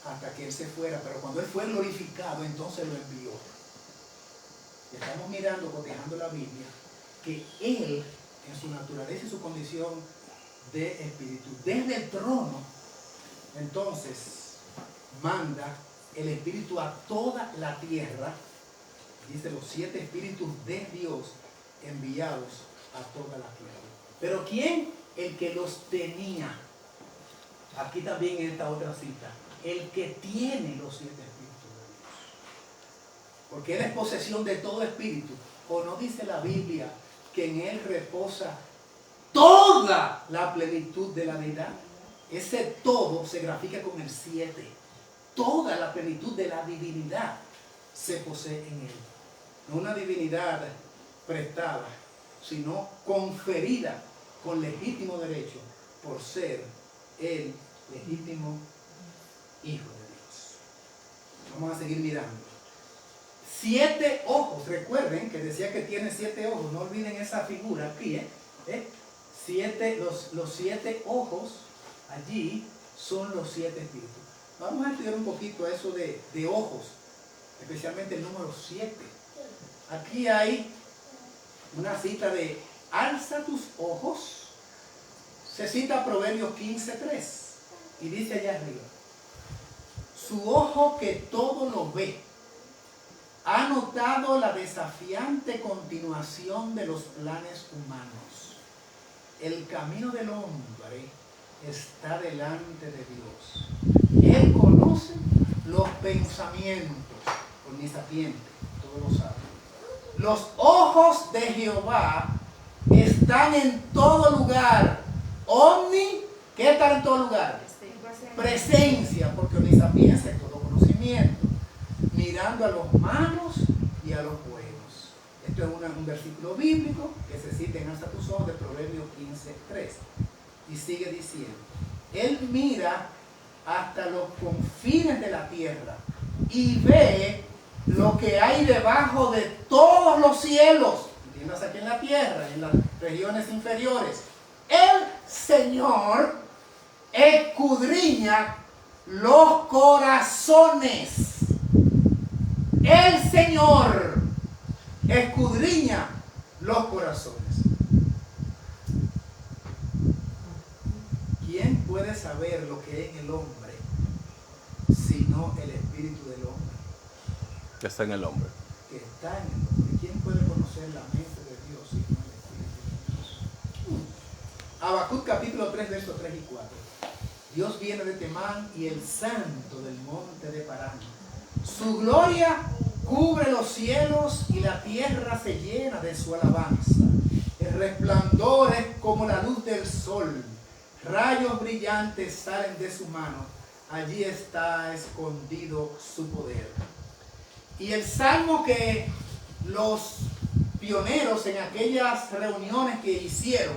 hasta que Él se fuera, pero cuando Él fue glorificado, entonces lo envió. Y estamos mirando, cotejando la Biblia, que Él, en su naturaleza y su condición de Espíritu, desde el trono, entonces manda el Espíritu a toda la tierra, dice los 7 espíritus de Dios enviados a toda la tierra. Pero ¿quién? El que los tenía. Aquí también en esta otra cita, el que tiene los 7 espíritus de Dios. Porque Él es posesión de todo espíritu. ¿O no dice la Biblia que en Él reposa toda la plenitud de la deidad? Ese todo se grafica con el 7. Toda la plenitud de la divinidad se posee en Él. No una divinidad prestada, sino conferida con legítimo derecho por ser el legítimo Hijo de Dios. Vamos a seguir mirando. 7 ojos, recuerden que decía que tiene 7 ojos, no olviden esa figura aquí, los 7 ojos allí son los 7 espíritus. Vamos a estudiar un poquito eso de ojos, especialmente el número 7. Aquí hay una cita de alza tus ojos, se cita Proverbios 15:3 y dice allá arriba, su ojo que todo lo ve ha notado la desafiante continuación de los planes humanos. El camino del hombre está delante de Dios. Él conoce los pensamientos, omnisciente, todo lo sabe. Los ojos de Jehová están en todo lugar. Omni, ¿qué está en todo lugar? Presencia, porque omnisapiencia es todo conocimiento. Mirando a los malos y a los buenos. Esto es un versículo bíblico que se cita en Alza tus ojos de Proverbios 15:3. Y sigue diciendo, Él mira hasta los confines de la tierra y ve lo que hay debajo de todos los cielos, entiendas aquí en la tierra, en las regiones inferiores. El Señor escudriña los corazones. El Señor escudriña los corazones. ¿Quién puede saber lo que es el hombre sino el espíritu del hombre? Que está en el hombre. Que está en el hombre. ¿Quién puede conocer la mente de Dios sino el espíritu de Dios? Habacuc capítulo 3, versos 3 y 4. Dios viene de Temán y el santo del monte de Parán. Su gloria cubre los cielos y la tierra se llena de su alabanza. El resplandor es como la luz del sol. Rayos brillantes salen de su mano. Allí está escondido su poder. Y el salmo que los pioneros en aquellas reuniones que hicieron,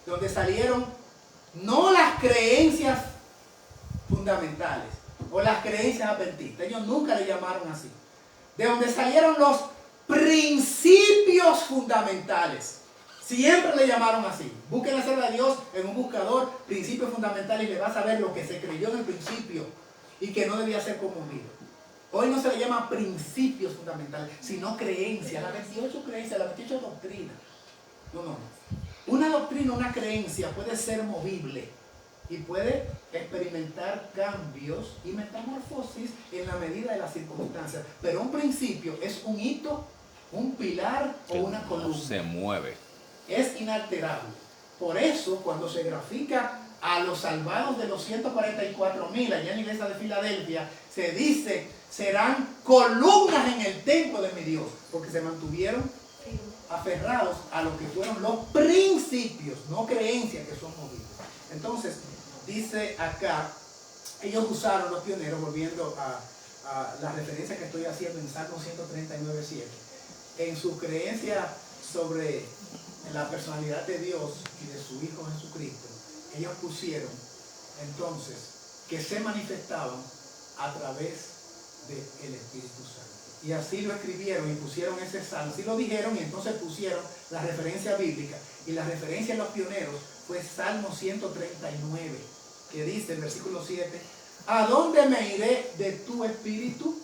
donde salieron no las creencias fundamentales o las creencias adventistas, ellos nunca le llamaron así, de donde salieron los principios fundamentales, Siempre le llamaron así. Busquen la célula de Dios en un buscador, principios fundamentales, y le vas a ver lo que se creyó en el principio y que no debía ser confundido. Hoy no se le llama principios fundamentales, sino creencias. Las 28 creencias, las 28 doctrinas. No. Una doctrina, una creencia puede ser movible y puede experimentar cambios y metamorfosis en la medida de las circunstancias. Pero un principio es un hito, un pilar o una columna. No se mueve. Es inalterable. Por eso, cuando se grafica a los salvados de los 144.000 allá en la iglesia de Filadelfia, se dice, serán columnas en el templo de mi Dios, porque se mantuvieron aferrados a lo que fueron los principios, no creencias que son movibles. Entonces, dice acá, ellos usaron, los pioneros, volviendo a la referencia que estoy haciendo en Salmo 139:7, en su creencia sobre la personalidad de Dios y de su Hijo Jesucristo, ellos pusieron entonces que se manifestaban a través del Espíritu Santo. Y así lo escribieron y pusieron ese salmo, así lo dijeron y entonces pusieron la referencia bíblica. Y la referencia en los pioneros fue Salmo 139, que dice en versículo 7, ¿a dónde me iré de tu espíritu?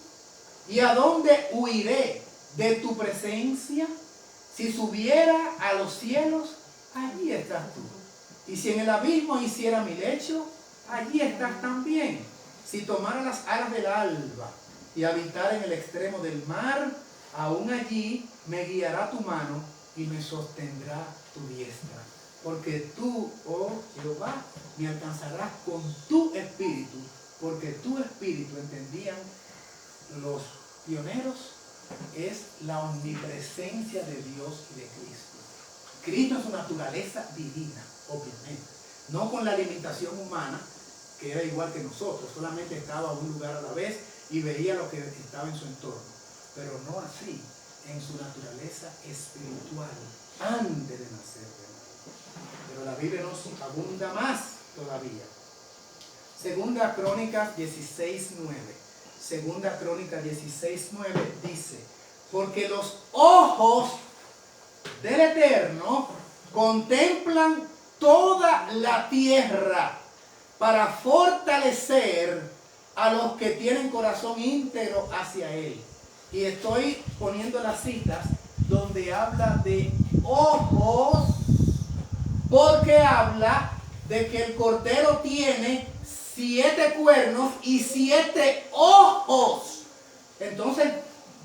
¿Y a dónde huiré de tu presencia? Si subiera a los cielos, allí estás tú. Y si en el abismo hiciera mi lecho, allí estás también. Si tomara las alas del alba y habitar en el extremo del mar, aún allí me guiará tu mano y me sostendrá tu diestra. Porque tú, oh Jehová, me alcanzarás con tu espíritu, porque tu espíritu, entendían los pioneros, es la omnipresencia de Dios y de Cristo. Cristo es su naturaleza divina, obviamente, no con la limitación humana, que era igual que nosotros, solamente estaba a un lugar a la vez y veía lo que estaba en su entorno, pero no así en su naturaleza espiritual antes de nacer de nuevo. Pero la Biblia nos abunda más todavía. Segunda Crónicas 16:9. Segunda Crónicas 16:9 dice, porque los ojos del Eterno contemplan toda la tierra para fortalecer a los que tienen corazón íntegro hacia Él. Y estoy poniendo las citas donde habla de ojos, porque habla de que el cordero tiene 7 cuernos y 7 ojos. Entonces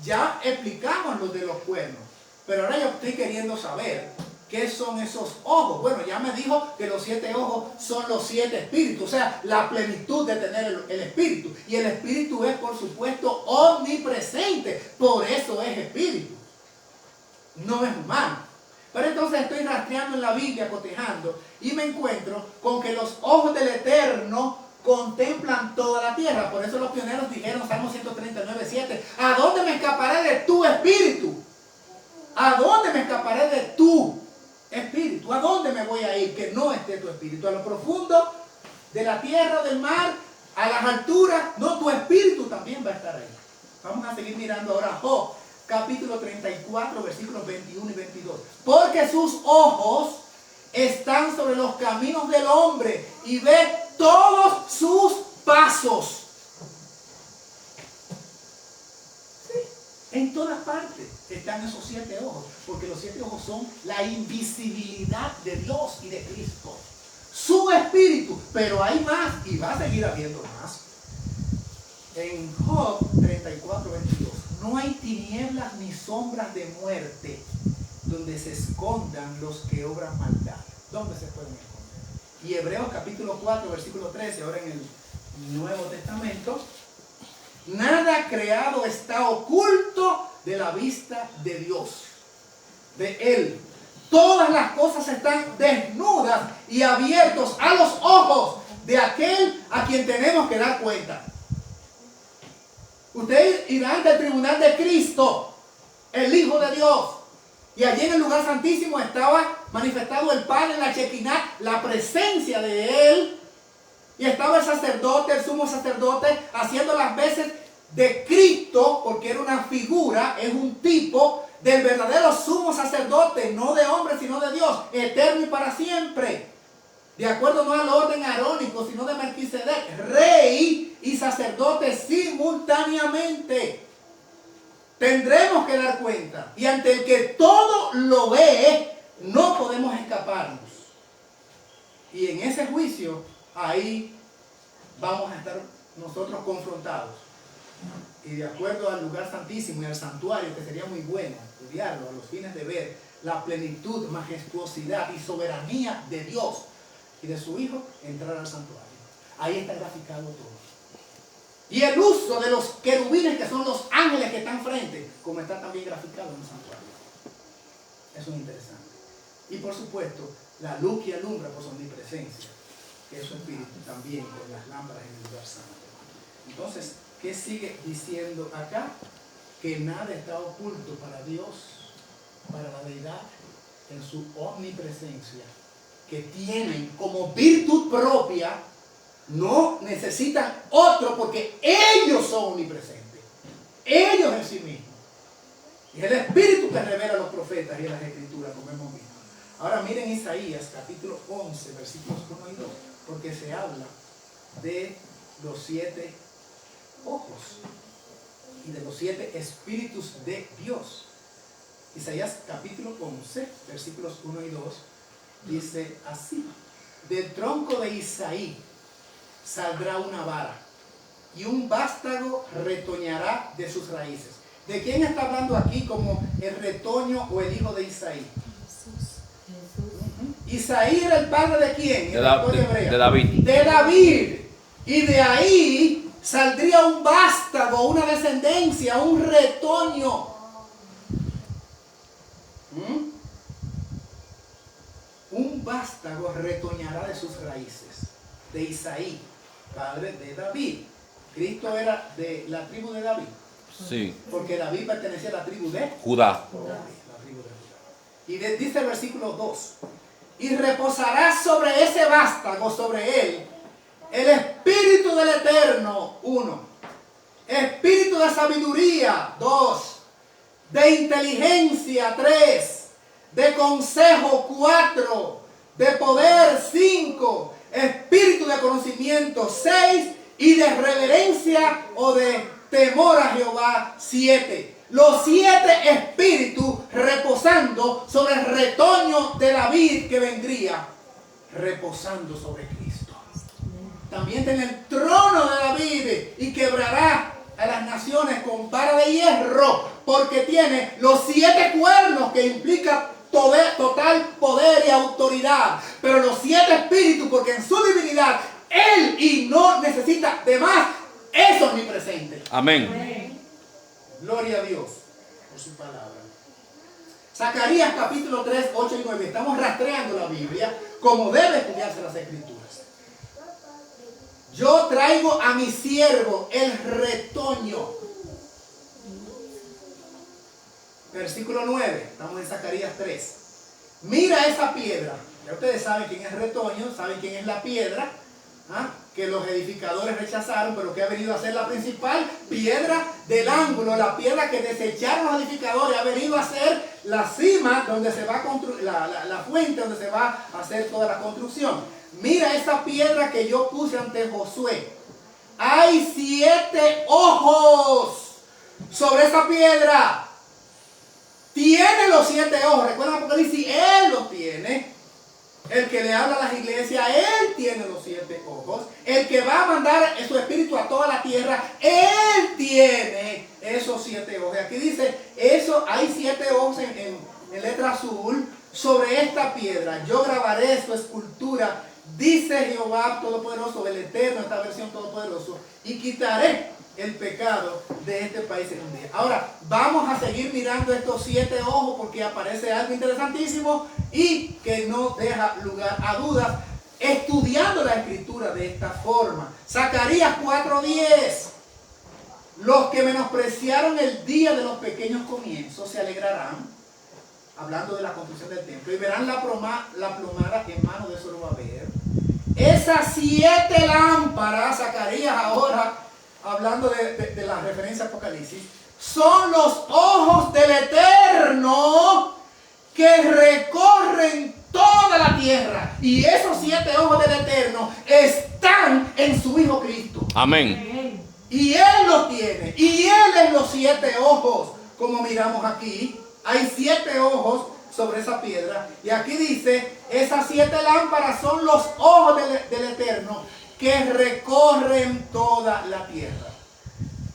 ya explicamos lo de los cuernos, pero ahora yo estoy queriendo saber ¿qué son esos ojos? Bueno, ya me dijo que los 7 ojos son los 7 espíritus, o sea, la plenitud de tener el espíritu. Y el espíritu es, por supuesto, omnipresente, por eso es espíritu, no es humano. Pero entonces estoy rastreando en la Biblia, cotejando, y me encuentro con que los ojos del Eterno contemplan toda la tierra. Por eso los pioneros dijeron, Salmo 139:7, ¿a dónde me escaparé de tu espíritu? ¿A dónde me escaparé de tu espíritu? ¿A dónde me voy a ir que no esté tu espíritu? ¿A lo profundo de la tierra, del mar, a las alturas? No, tu espíritu también va a estar ahí. Vamos a seguir mirando ahora Job, capítulo 34, versículos 21 y 22. Porque sus ojos están sobre los caminos del hombre y ve todos sus pasos. En todas partes están esos 7 ojos, porque los 7 ojos son la invisibilidad de Dios y de Cristo, su espíritu. Pero hay más y va a seguir habiendo más. En Job 34:22, no hay tinieblas ni sombras de muerte donde se escondan los que obran maldad. ¿Dónde se pueden esconder? Y Hebreos capítulo 4, versículo 13, ahora en el Nuevo Testamento, nada creado está oculto de la vista de Dios, de Él. Todas las cosas están desnudas y abiertos a los ojos de aquel a quien tenemos que dar cuenta. Usted irá ante el tribunal de Cristo, el Hijo de Dios. Y allí en el lugar santísimo estaba manifestado el Padre en la Shekinah, la presencia de Él. Y estaba el sacerdote, el sumo sacerdote, haciendo las veces de Cristo, porque era una figura, es un tipo del verdadero sumo sacerdote, no de hombre, sino de Dios, eterno y para siempre. De acuerdo no al orden arónico, sino de Melquisedec, rey y sacerdote simultáneamente. Tendremos que dar cuenta. Y ante el que todo lo ve, no podemos escaparnos. Y en ese juicio, ahí vamos a estar nosotros confrontados. Y de acuerdo al lugar santísimo y al santuario, que sería muy bueno estudiarlo a los fines de ver la plenitud, majestuosidad y soberanía de Dios y de su Hijo, entrar al santuario. Ahí está graficado todo. Y el uso de los querubines, que son los ángeles que están frente, como está también graficado en el santuario. Eso es interesante. Y por supuesto, la luz que alumbra por su omnipresencia, que es su espíritu también con las lámparas en el lugar santo. Entonces, ¿qué sigue diciendo acá? Que nada está oculto para Dios, para la deidad, en su omnipresencia, que tienen como virtud propia. No necesitan otro porque ellos son omnipresentes. Ellos en sí mismos. Y es el Espíritu que revela a los profetas y en las Escrituras, como hemos visto. Ahora miren Isaías capítulo 11, versículos 1 y 2. Porque se habla de los 7 ojos y de los 7 espíritus de Dios. Isaías capítulo 11, versículos 1 y 2, dice así: del tronco de Isaí saldrá una vara, y un vástago retoñará de sus raíces. ¿De quién está hablando aquí como el retoño o el hijo de Isaí? Jesús. Isaí era el padre de quién? De David. De David. Y de ahí saldría un vástago, una descendencia, un retoño. Un vástago retoñará de sus raíces. De Isaí, padre de David. Cristo era de la tribu de David. Sí. Porque David pertenecía a la tribu de Judá. La tribu de Judá. Y dice el versículo 2: y reposará sobre ese vástago, sobre él, el Espíritu del Eterno, 1. Espíritu de sabiduría, 2. De inteligencia, 3. De consejo, 4. De poder, 5. Espíritu de conocimiento, 6. Y de reverencia o de temor a Jehová, 7. Los 7 espíritus reposando sobre el retoño de David que vendría, reposando sobre Cristo. También tiene el trono de David y quebrará a las naciones con vara de hierro, porque tiene los 7 cuernos, que implica total poder y autoridad. Pero los 7 espíritus, porque en su divinidad Él y no necesita de más, es omnipresente. Amén. Gloria a Dios por su palabra. Zacarías capítulo 3, 8 y 9. Estamos rastreando la Biblia como debe estudiarse las Escrituras. Yo traigo a mi siervo el retoño. Versículo 9. Estamos en Zacarías 3. Mira esa piedra. Ya ustedes saben quién es retoño, saben quién es la piedra, que los edificadores rechazaron, pero que ha venido a ser la principal piedra del ángulo, la piedra que desecharon los edificadores, ha venido a ser la cima donde se va a construir, la fuente donde se va a hacer toda la construcción. Mira esa piedra que yo puse ante Josué. Hay 7 ojos sobre esa piedra. Tiene los 7 ojos. Recuerdan porque dice, Él los tiene. El que le habla a las iglesias, Él tiene los 7 ojos. El que va a mandar su espíritu a toda la tierra, Él tiene esos 7 ojos. Aquí dice, eso, hay 7 ojos en letra azul sobre esta piedra. Yo grabaré su escultura, dice Jehová Todopoderoso, el Eterno, esta versión Todopoderoso, y quitaré el pecado de este país en un día. Ahora, vamos a seguir mirando estos 7 ojos porque aparece algo interesantísimo y que no deja lugar a dudas, estudiando la Escritura de esta forma. Zacarías 4:10. Los que menospreciaron el día de los pequeños comienzos se alegrarán, hablando de la construcción del templo, y verán la plomada en mano de Zorobabel. Esas 7 lámparas, Zacarías ahora, hablando de la referencia a Apocalipsis, son los ojos del Eterno que recorren toda la tierra. Y esos 7 ojos del Eterno están en su Hijo Cristo. Amén. Y Él los tiene. Y Él es los 7 ojos. Como miramos aquí, hay 7 ojos sobre esa piedra. Y aquí dice, esas 7 lámparas son los ojos del Eterno que recorren toda la tierra.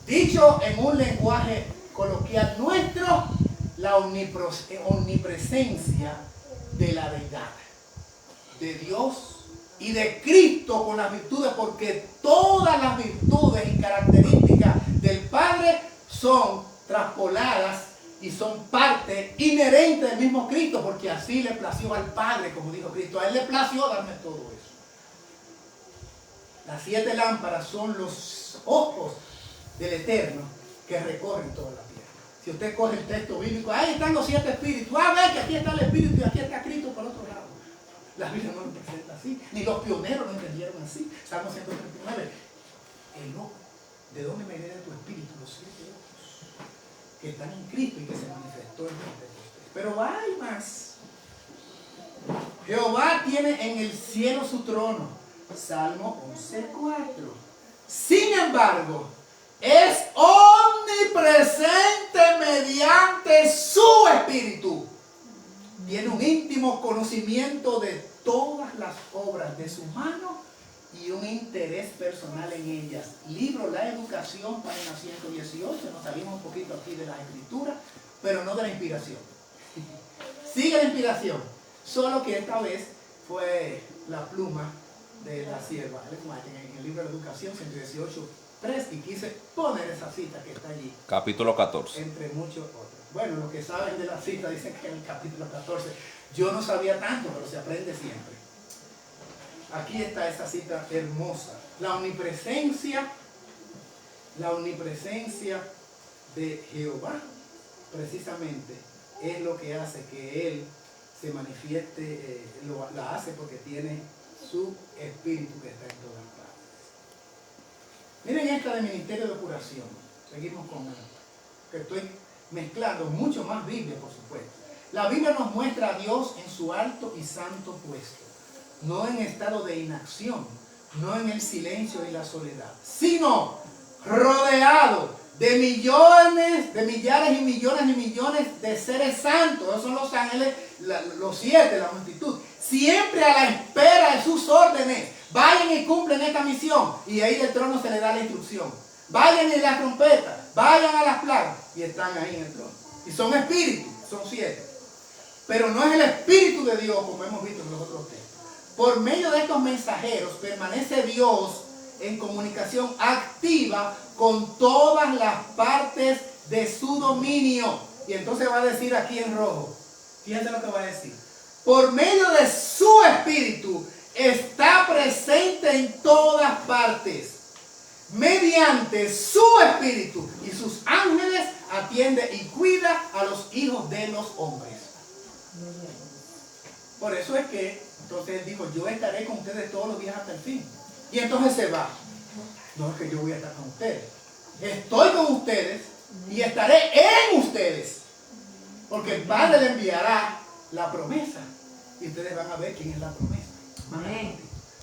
Dicho en un lenguaje coloquial nuestro, la omnipresencia de la deidad, de Dios y de Cristo con las virtudes, porque todas las virtudes y características del Padre son traspoladas y son parte inherente del mismo Cristo, porque así le plació al Padre, como dijo Cristo. A Él le plació darme todo eso. Las 7 lámparas son los ojos del Eterno que recorren toda la tierra. Si usted coge el texto bíblico, ahí están los 7 espíritus. A ver que aquí está el espíritu y aquí está Cristo por otro lado. La Biblia no lo presenta así, ni los pioneros lo entendieron así. Salmo 139. El ojo, ¿de dónde me viene tu espíritu? Los 7 ojos que están en Cristo y que se manifestó en Pentecostés. Pero hay más. Jehová tiene en el cielo su trono. Salmo 11:4. Sin embargo, es omnipresente mediante su espíritu. Tiene un íntimo conocimiento de todas las obras de su mano y un interés personal en ellas. Libro La Educación, página 118. Nos salimos un poquito aquí de la escritura, pero no de la inspiración. Sigue la inspiración, solo que esta vez fue la pluma de la sierva en el libro de la Educación 118:3, y quise poner esa cita que está allí. Capítulo 14. Entre muchos otros. Bueno, los que saben de la cita dicen que en el capítulo 14. Yo no sabía tanto, pero se aprende siempre. Aquí está esa cita hermosa. La omnipresencia de Jehová, precisamente, es lo que hace que Él se manifieste, la hace porque tiene su espíritu que está en todas partes. Miren esta de ministerio de curación. Seguimos con él, que estoy mezclando mucho más Biblia, por supuesto. La Biblia nos muestra a Dios en su alto y santo puesto, no en estado de inacción, no en el silencio y la soledad, sino rodeado de millones, de millares y millones de seres santos. Esos son los ángeles, los 7, la multitud, siempre a la espera de sus órdenes. Vayan y cumplen esta misión, y ahí del trono se le da la instrucción. Vayan en la trompeta, vayan a las plagas, y están ahí en el trono. Y son espíritus, son 7. Pero no es el espíritu de Dios, como hemos visto en los otros textos. Por medio de estos mensajeros permanece Dios en comunicación activa con todas las partes de su dominio. Y entonces va a decir aquí en rojo, fíjense lo que va a decir. Por medio de su espíritu está presente en todas partes. Mediante su espíritu y sus ángeles atiende y cuida a los hijos de los hombres. Por eso es que entonces él dijo, yo estaré con ustedes todos los días hasta el fin. Y entonces se va. No es que yo voy a estar con ustedes. Estoy con ustedes y estaré en ustedes. Porque el Padre le enviará la promesa. Y ustedes van a ver quién es la promesa. Amén.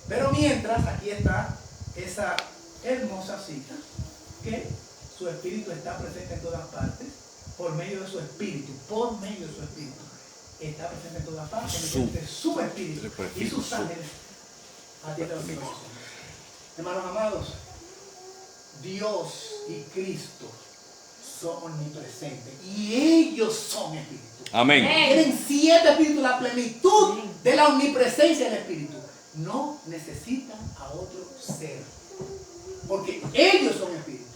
Pero mientras, aquí está esa hermosa cita, que su espíritu está presente en todas partes, por medio de su espíritu, está presente en todas partes, mediante su espíritu y sus ángeles atienden los hijos. Hermanos amados, Dios y Cristo son omnipresentes y ellos son espíritus. Amén. Tienen 7 espíritus, la plenitud de la omnipresencia del espíritu. No necesitan a otro ser, porque ellos son espíritus.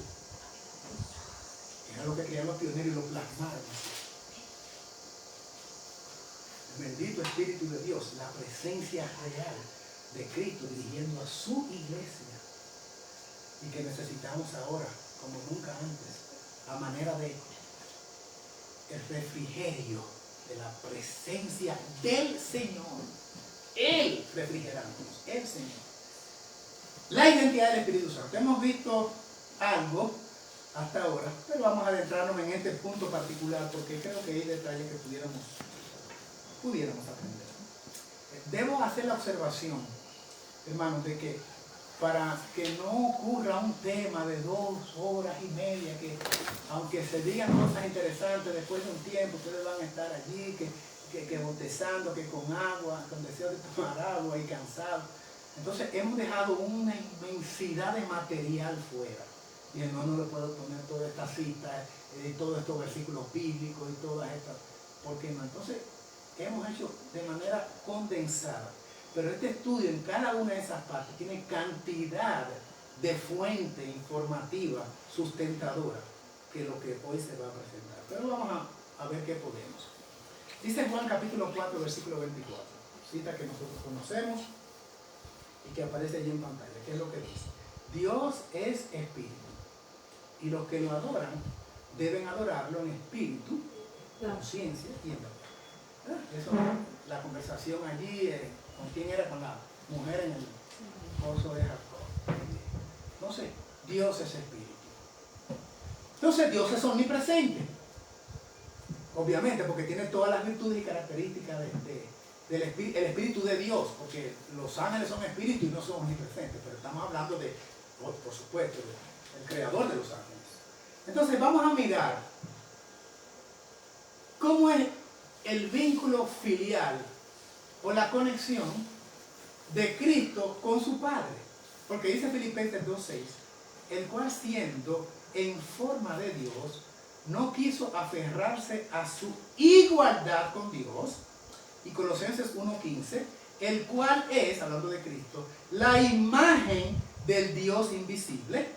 Era lo que creían los pioneros y lo plasmaron. El bendito Espíritu de Dios, la presencia real de Cristo dirigiendo a su iglesia, y que necesitamos ahora, como nunca antes, a manera de el refrigerio de la presencia del Señor. Él refrigerándonos, el Señor. La identidad del Espíritu Santo. Hemos visto algo hasta ahora, pero vamos a adentrarnos en este punto particular porque creo que hay detalles que pudiéramos aprender. Debo hacer la observación, hermanos, de que para que no ocurra un tema de 2 horas y media, que aunque se digan cosas interesantes, después de un tiempo ustedes van a estar allí, que bostezando, que con agua, con deseo de tomar agua y cansados. Entonces hemos dejado una inmensidad de material fuera. Y no le puedo poner todas estas citas, todos estos versículos bíblicos y todas estas. ¿Por qué no? Entonces hemos hecho de manera condensada. Pero este estudio en cada una de esas partes tiene cantidad de fuente informativa sustentadora que lo que hoy se va a presentar. Pero vamos a ver qué podemos. Dice Juan capítulo 4, versículo 24. Cita que nosotros conocemos y que aparece allí en pantalla. ¿Qué es lo que dice? Dios es espíritu. Y los que lo adoran deben adorarlo en espíritu, conciencia y en verdad. Eso es la conversación allí. ¿Con quién era? Con la mujer en el pozo de Jacob. Entonces, Dios es espíritu. Entonces, Dios es omnipresente. Obviamente, porque tiene todas las virtudes y características del espíritu de Dios. Porque los ángeles son espíritus y no son omnipresentes. Pero estamos hablando de, por supuesto, del creador de los ángeles. Entonces, vamos a mirar cómo es el vínculo filial o la conexión de Cristo con su Padre. Porque dice Filipenses 2:6, el cual siendo en forma de Dios, no quiso aferrarse a su igualdad con Dios. Y Colosenses 1:15, el cual es, hablando de Cristo, la imagen del Dios invisible.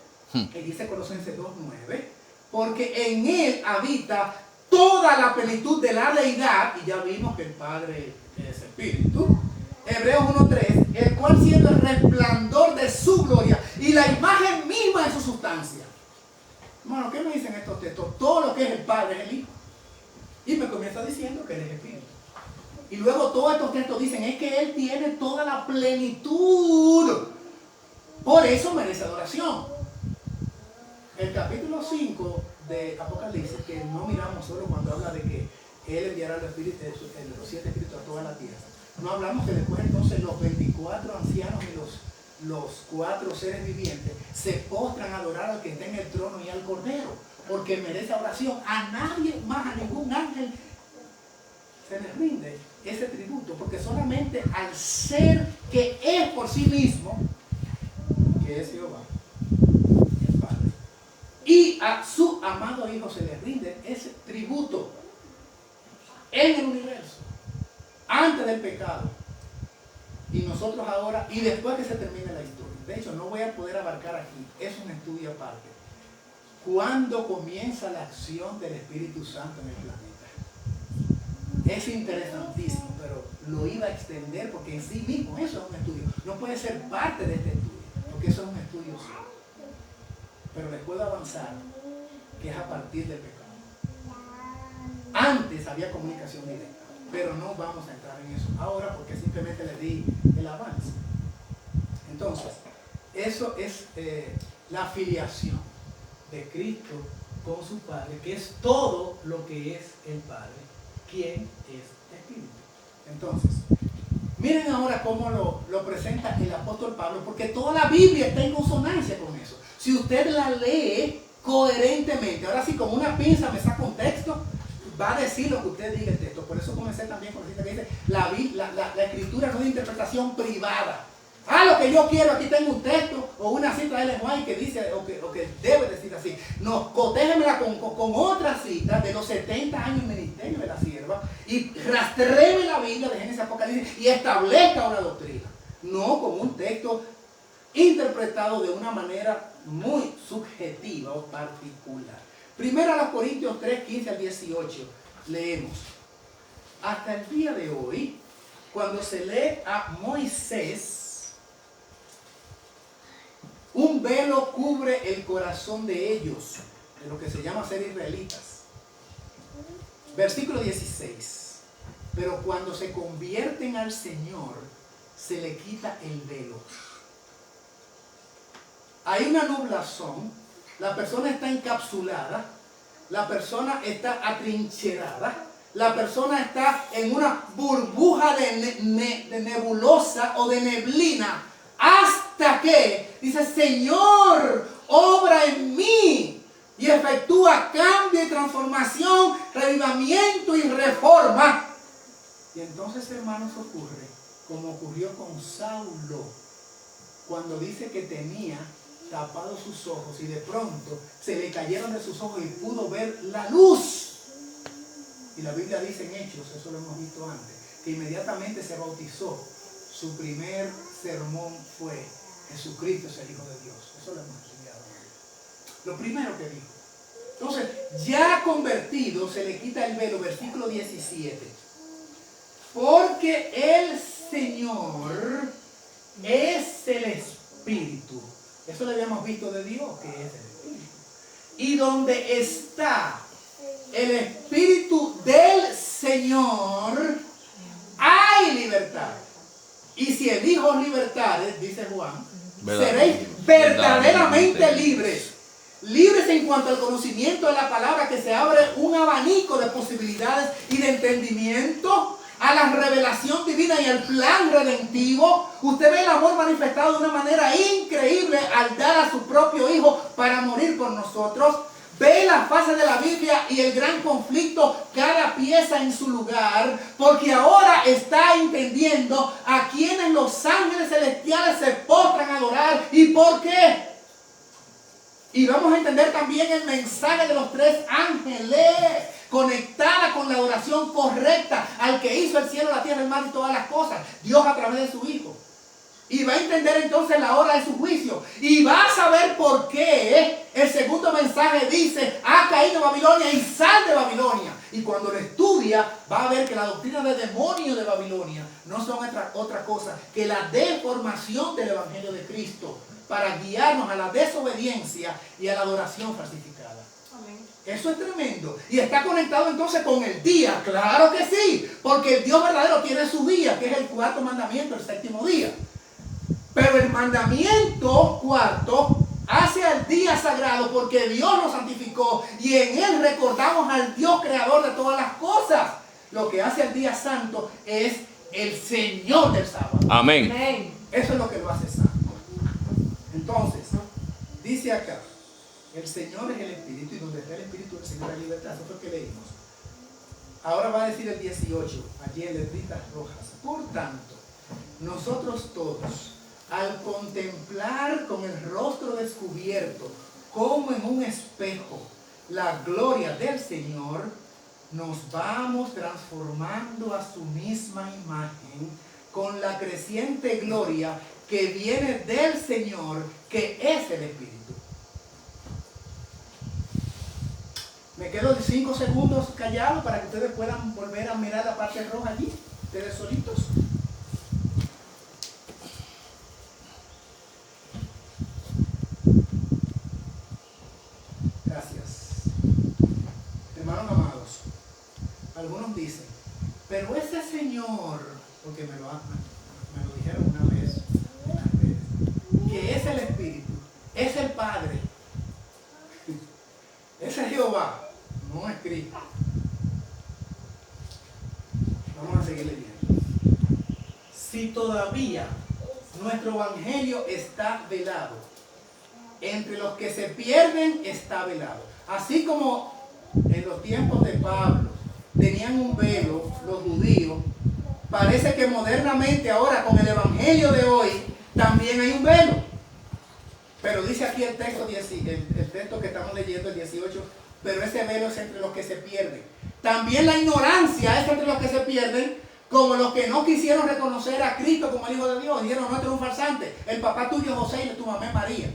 Que dice Colosenses 2:9, porque en él habita toda la plenitud de la deidad, y ya vimos que el Padre es espíritu. Hebreos 1:3, el cual siendo el resplandor de su gloria y la imagen misma de su sustancia. Hermano, ¿qué me dicen estos textos? Todo lo que es el Padre es el Hijo. Y me comienza diciendo que él es espíritu. Y luego todos estos textos dicen, es que él tiene toda la plenitud. Por eso merece adoración. El capítulo 5 de Apocalipsis, que no miramos solo cuando habla de que él enviará los 7 espíritus a toda la tierra. No hablamos que después entonces los 24 ancianos y los 4 seres vivientes se postran a adorar al que está en el trono y al Cordero, porque merece oración. A nadie más, a ningún ángel se le rinde ese tributo, porque solamente al ser que es por sí mismo, que es Jehová, el Padre, y a su amado Hijo se le rinde ese tributo en el universo, antes del pecado, y nosotros ahora, y después que se termine la historia. De hecho, no voy a poder abarcar aquí, es un estudio aparte, cuando comienza la acción del Espíritu Santo en el planeta. Es interesantísimo, pero lo iba a extender porque en sí mismo eso es un estudio. No puede ser parte de este estudio, porque eso es un estudio solo. Pero les puedo avanzar que es a partir del pecado. Antes había comunicación directa, pero no vamos a entrar en eso ahora porque simplemente les di el avance. Entonces, eso es la filiación de Cristo con su Padre, que es todo lo que es el Padre, quien es Espíritu. Entonces, miren ahora cómo lo presenta el apóstol Pablo, porque toda la Biblia está en consonancia con eso. Si usted la lee coherentemente, ahora sí con una pinza me saca un texto, va a decir lo que usted diga el texto. Por eso comencé también con la cita que dice, la escritura no es de interpretación privada. Lo que yo quiero, aquí tengo un texto o una cita de Ellen White que dice, o que debe decir así. No, cotéjemela con otra cita de los 70 años de ministerio de la sierva y rastréme la Biblia de Génesis Apocalipsis y establezca una doctrina. No con un texto interpretado de una manera muy subjetiva o particular. Primero a los Corintios 3, 15 al 18, leemos. Hasta el día de hoy, cuando se lee a Moisés, un velo cubre el corazón de ellos, de lo que se llama ser israelitas. Versículo 16. Pero cuando se convierten al Señor, se le quita el velo. Hay una nublazón la persona está encapsulada, la persona está atrincherada, la persona está en una burbuja de nebulosa o de neblina, hasta que dice: Señor, obra en mí y efectúa cambio y transformación, revivamiento y reforma. Y entonces, hermanos, ocurre como ocurrió con Saulo, cuando dice que tenía tapados sus ojos y de pronto se le cayeron de sus ojos y pudo ver la luz. Y la Biblia dice en Hechos, eso lo hemos visto antes, que inmediatamente se bautizó. Su primer sermón fue: Jesucristo es el Hijo de Dios. Eso lo hemos estudiado. Lo primero que dijo. Entonces, ya convertido, se le quita el velo, versículo 17. Porque el Señor es el Espíritu. Eso lo habíamos visto de Dios, que es el Espíritu. Y donde está el Espíritu del Señor, hay libertad. Y si el Hijo os libertare, dice Juan, seréis verdaderamente libres. Libres en cuanto al conocimiento de la palabra, que se abre un abanico de posibilidades y de entendimiento a la revelación divina y al plan redentivo. Usted ve el amor manifestado de una manera increíble al dar a su propio Hijo para morir por nosotros. Ve la fase de la Biblia y el gran conflicto, cada pieza en su lugar, porque ahora está entendiendo a quienes los ángeles celestiales se postran a adorar y por qué. Y vamos a entender también el mensaje de los tres ángeles, conectada con la adoración correcta al que hizo el cielo, la tierra, el mar y todas las cosas, Dios a través de su Hijo. Y va a entender entonces la hora de su juicio. Y va a saber por qué el segundo mensaje dice: ha caído Babilonia y sal de Babilonia. Y cuando lo estudia, va a ver que la doctrina de demonio de Babilonia no son otra cosa que la deformación del Evangelio de Cristo, para guiarnos a la desobediencia y a la adoración falsificada. Amén. Eso es tremendo. Y está conectado entonces con el día. Claro que sí, porque el Dios verdadero tiene su día, que es el cuarto mandamiento, el séptimo día. Pero el mandamiento cuarto hace al día sagrado, porque Dios nos santificó y en él recordamos al Dios creador de todas las cosas. Lo que hace al día santo es el Señor del sábado. Amén. Amén. Eso es lo que lo hace santo. Entonces, dice acá: el Señor es el Espíritu, y donde está el Espíritu del Señor hay libertad. Eso fue lo que leímos. Ahora va a decir el 18, allí en letritas rojas: por tanto, nosotros todos, al contemplar con el rostro descubierto, como en un espejo, la gloria del Señor, nos vamos transformando a su misma imagen, con la creciente gloria que viene del Señor, que es el Espíritu. Me quedo 5 segundos callado para que ustedes puedan volver a mirar la parte roja allí, ustedes solitos. Gracias. Hermanos amados, algunos dicen: pero ese Señor, porque me lo dijeron una vez, que es el Espíritu, es el Padre, es el Jehová, no es Cristo. Vamos a seguir leyendo. Si todavía nuestro evangelio está velado, entre los que se pierden está velado. Así como en los tiempos de Pablo tenían un velo los judíos, parece que modernamente ahora con el evangelio de hoy también hay un velo. Pero dice aquí el texto, el texto que estamos leyendo, el 18: pero ese velo es entre los que se pierden. También la ignorancia es entre los que se pierden, como los que no quisieron reconocer a Cristo como el Hijo de Dios. Dijeron: no, este es un farsante, el papá tuyo es José y tu mamá es María.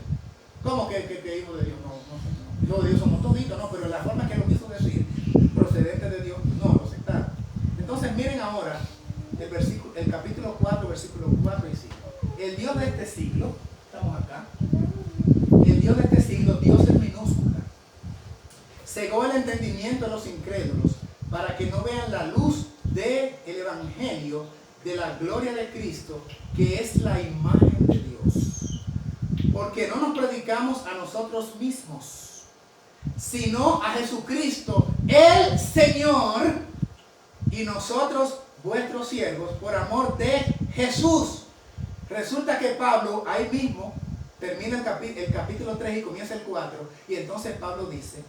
¿Cómo que Hijo de Dios? No, Hijo de Dios somos toditos, no, pero la forma que lo quiso decir, procedente de Dios, no, lo aceptaron. Entonces miren ahora el capítulo 4, versículos 4 y 5. El Dios de este siglo, estamos acá, el Dios de este siglo, Dios en minúscula, cegó el entendimiento de los incrédulos para que no vean la luz del evangelio de la gloria de Cristo, que es la imagen de Dios. Porque no nos predicó glorificamos a nosotros mismos, sino a Jesucristo, el Señor, y nosotros, vuestros siervos, por amor de Jesús. Resulta que Pablo, ahí mismo, termina el capítulo 3 y comienza el 4, y entonces Pablo dice,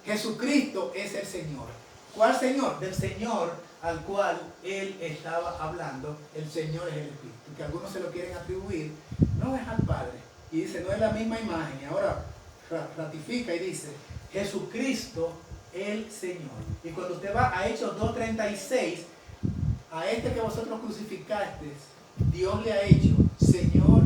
Jesucristo es el Señor. ¿Cuál Señor? Del Señor al cual él estaba hablando. El Señor es el Espíritu, que algunos se lo quieren atribuir, no es al Padre, y dice, no es la misma imagen, y ahora ratifica y dice, Jesucristo el Señor. Y cuando usted va a Hechos 2:36, a este que vosotros crucificasteis, Dios le ha hecho Señor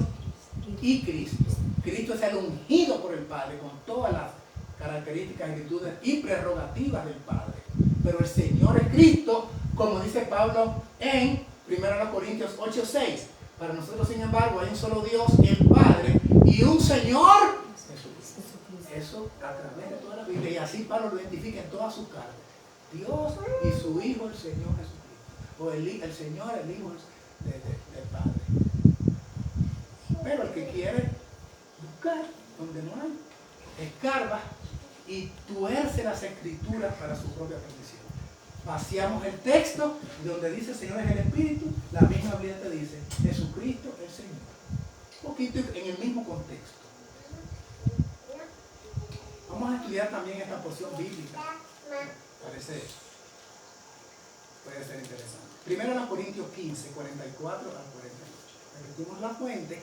y Cristo. Cristo es el ungido por el Padre con todas las características, virtudes y prerrogativas del Padre. Pero el Señor es Cristo, como dice Pablo en 1 Corintios 8:6. Para nosotros, sin embargo, hay un solo Dios, el Padre, y un Señor Jesucristo. Eso a través de toda la Biblia, y así Pablo lo identifica en todas sus cartas. Dios y su Hijo, el Señor Jesucristo. O el Señor, el Hijo del Padre. Pero el que quiere buscar donde no hay, escarba y tuerce las escrituras para su propia perdición. Vaciamos el texto donde dice Señor es el Espíritu, la misma Biblia te dice Jesucristo el Señor. Un poquito en el mismo contexto. Vamos a estudiar también esta porción bíblica. Parece, puede ser interesante. Primero Corintios 15, 44 al 48. Repetimos la fuente.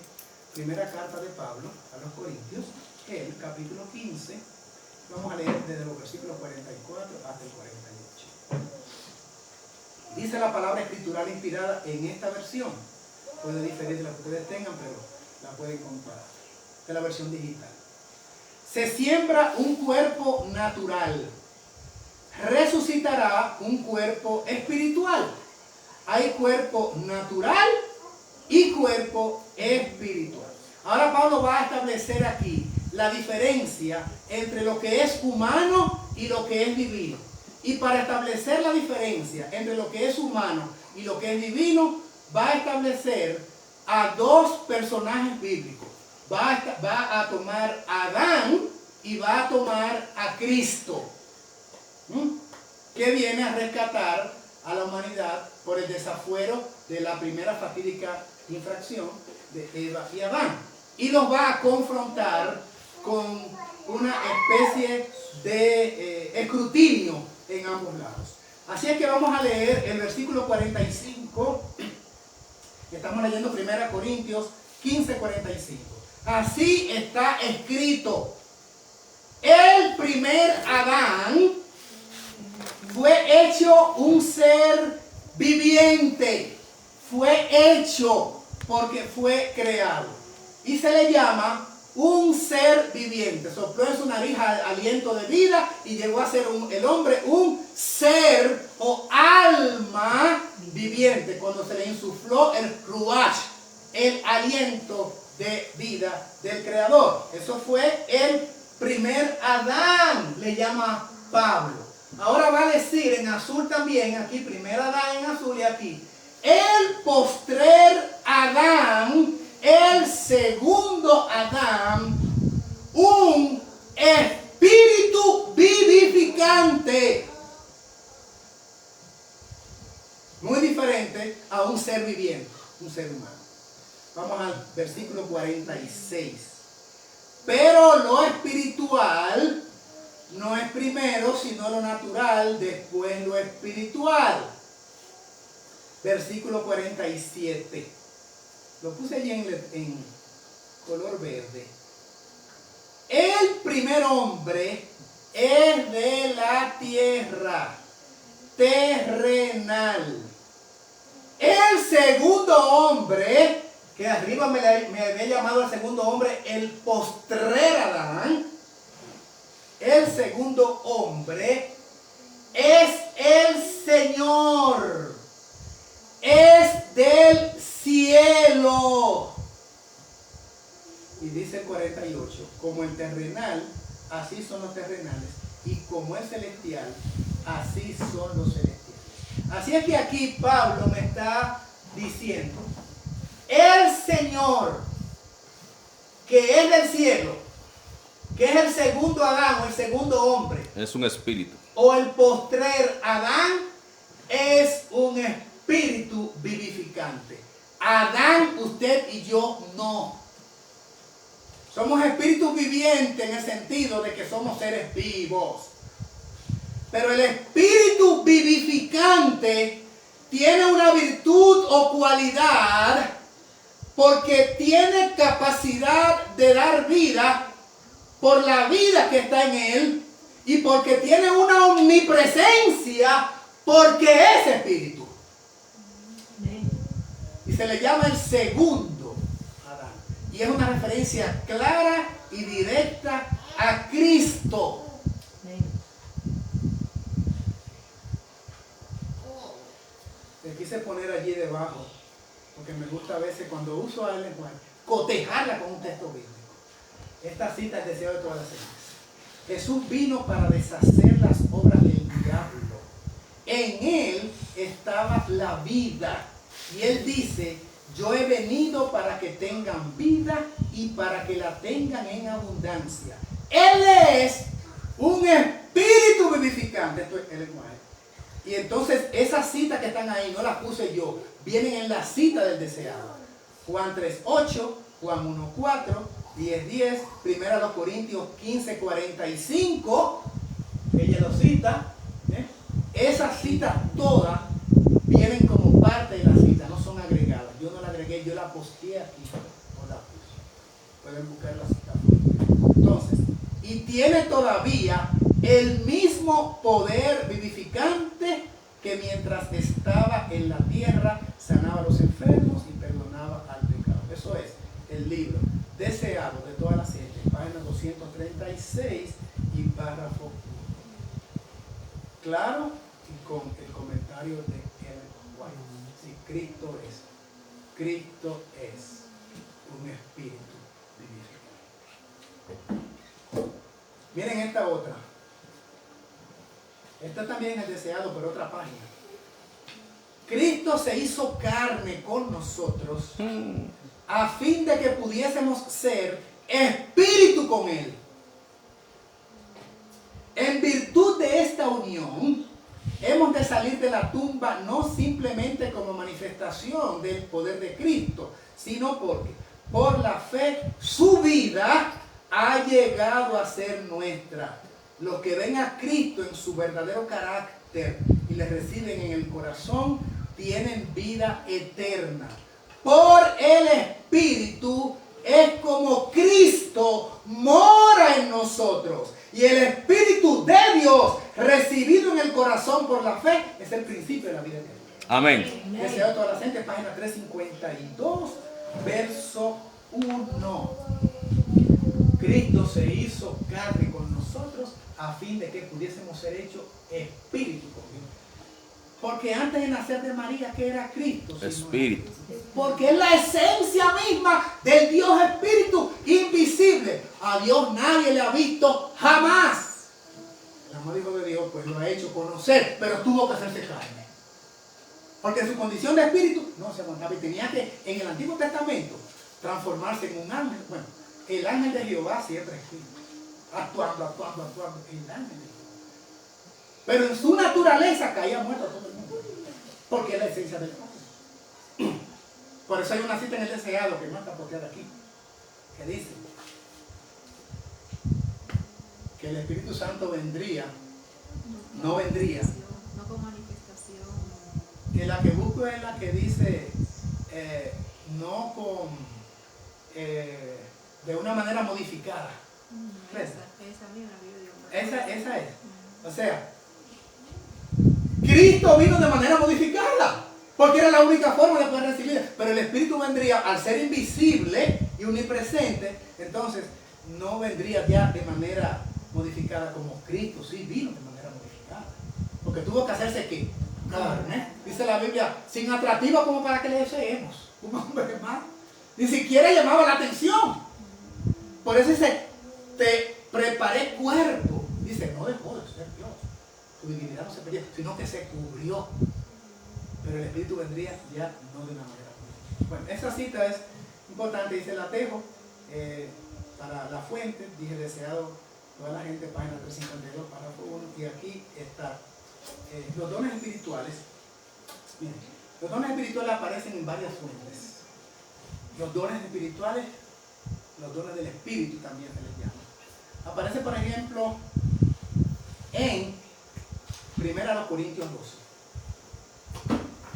Primera carta de Pablo a los Corintios, el capítulo 15. Vamos a leer desde los versículos 44 hasta el 48. Dice la palabra escritural inspirada en esta versión. Puede diferir de la que ustedes tengan, pero la pueden comparar. De la versión digital. Se siembra un cuerpo natural, resucitará un cuerpo espiritual. Hay cuerpo natural y cuerpo espiritual. Ahora Pablo va a establecer aquí la diferencia entre lo que es humano y lo que es divino. Y para establecer la diferencia entre lo que es humano y lo que es divino, va a establecer a dos personajes bíblicos. Va a tomar a Adán y va a tomar a Cristo, que viene a rescatar a la humanidad por el desafuero de la primera fatídica infracción de Eva y Adán. Y los va a confrontar con una especie de escrutinio en ambos lados. Así es que vamos a leer el versículo 45. Estamos leyendo 1 Corintios 15, 45. Así está escrito: el primer Adán fue hecho un ser viviente. Fue hecho porque fue creado. Y se le llama un ser viviente. Sopló en su nariz aliento de vida y llegó a ser el hombre un ser o alma viviente. Cuando se le insufló el ruach, el aliento de vida del Creador. Eso fue el primer Adán, le llama Pablo. Ahora va a decir en azul también, aquí primer Adán en azul y aquí el postrer Adán, el segundo Adán, un espíritu vivificante. Muy diferente a un ser viviente, un ser humano. Vamos al versículo 46. Pero lo espiritual no es primero, sino lo natural, después lo espiritual. Versículo 47. Lo puse allí en color verde. El primer hombre es de la tierra, terrenal. El segundo hombre, que arriba me había llamado el segundo hombre el postrer Adán, el segundo hombre es el Señor, es del cielo. Y dice el 48, como el terrenal, así son los terrenales, y como el celestial, así son los celestiales. Así es que aquí Pablo me está diciendo, el Señor, que es del cielo, que es el segundo Adán o el segundo hombre, Es un espíritu. o el postrer Adán, es un espíritu vivificante. Adán, usted y yo no. Somos espíritus vivientes en el sentido de que somos seres vivos. Pero el espíritu vivificante tiene una virtud o cualidad porque tiene capacidad de dar vida por la vida que está en él y porque tiene una omnipresencia porque es espíritu. Y se le llama el segundo Adán. Y es una referencia clara y directa a Cristo. Le quise poner allí debajo, porque me gusta a veces cuando uso el lenguaje, cotejarla con un texto bíblico. Esta cita es deseo de todas las gentes. Jesús vino para deshacer las obras del diablo. En él estaba la vida. Y él dice, yo he venido para que tengan vida y para que la tengan en abundancia. Él es un espíritu vivificante. Esto es el lenguaje. Y entonces esas citas que están ahí, no las puse yo, vienen en la cita del deseado. Juan 3:8, Juan 1:4, 10:10, 1 Corintios 15:45, ella lo cita. Esas citas todas vienen como parte de la cita, no son agregadas. Yo no la agregué, yo la posteé aquí, no la puse. Pueden buscar la cita. Entonces, y tiene todavía el mismo poder vivificante que mientras estaba en la tierra sanaba a los enfermos y perdonaba al pecado. Eso es el libro Deseado de todas las gentes, página 236 y párrafo 1. Claro, y con el comentario de Ellen White. Si Cristo es un espíritu vivificante. Miren esta otra. Esta también es deseado, pero otra página. Cristo se hizo carne con nosotros a fin de que pudiésemos ser espíritu con Él. En virtud de esta unión, hemos de salir de la tumba no simplemente como manifestación del poder de Cristo, sino porque por la fe su vida ha llegado a ser nuestra. Los que ven a Cristo en su verdadero carácter y le reciben en el corazón, tienen vida eterna. Por el Espíritu es como Cristo mora en nosotros. Y el Espíritu de Dios, recibido en el corazón por la fe, es el principio de la vida eterna. Amén. Deseo de toda la gente, página 352, verso 1. Cristo se hizo carne con nosotros a fin de que pudiésemos ser hechos espíritu con Dios. Porque antes de nacer de María, ¿qué era Cristo? Espíritu. Porque es la esencia misma del Dios Espíritu invisible. A Dios nadie le ha visto jamás. El amor Hijo de Dios pues lo ha hecho conocer, pero tuvo que hacerse carne. Porque en su condición de espíritu no se aguantaba y tenía que, en el Antiguo Testamento, transformarse en un ángel. Bueno, el ángel de Jehová siempre es espíritu. Actuando. El ángel de Jehová. Pero en su naturaleza caía muerto a todo el mundo. Porque es la esencia del Padre. Por eso hay una cita en el deseado que no está posteada aquí. Que dice que el Espíritu Santo vendría. No vendría. No con manifestación. Que la que busco es la que dice no con de una manera modificada. Esa misma Biblia. Esa es. O sea, Cristo vino de manera modificada, porque era la única forma de poder recibir. Pero el Espíritu vendría, al ser invisible y omnipresente, entonces no vendría ya de manera modificada como Cristo sí vino de manera modificada. Porque tuvo que hacerse ¿qué? Carne. Dice la Biblia, sin atractivo como para que le deseemos. Un hombre más. Ni siquiera llamaba la atención. Por eso dice, te preparé cuerpo. Dice, no dejó de ser Dios. Su divinidad no se perdió, sino que se cubrió. Pero el Espíritu vendría ya no de una manera. Bueno, esa cita es importante, dice la dejo para la fuentes, dije deseado toda la gente, página 352, párrafo 1, y aquí está. Los dones espirituales, miren, los dones espirituales aparecen en varias fuentes. Los dones espirituales, los dones del espíritu también se les llama. Aparece, por ejemplo, en 1 Corintios 12.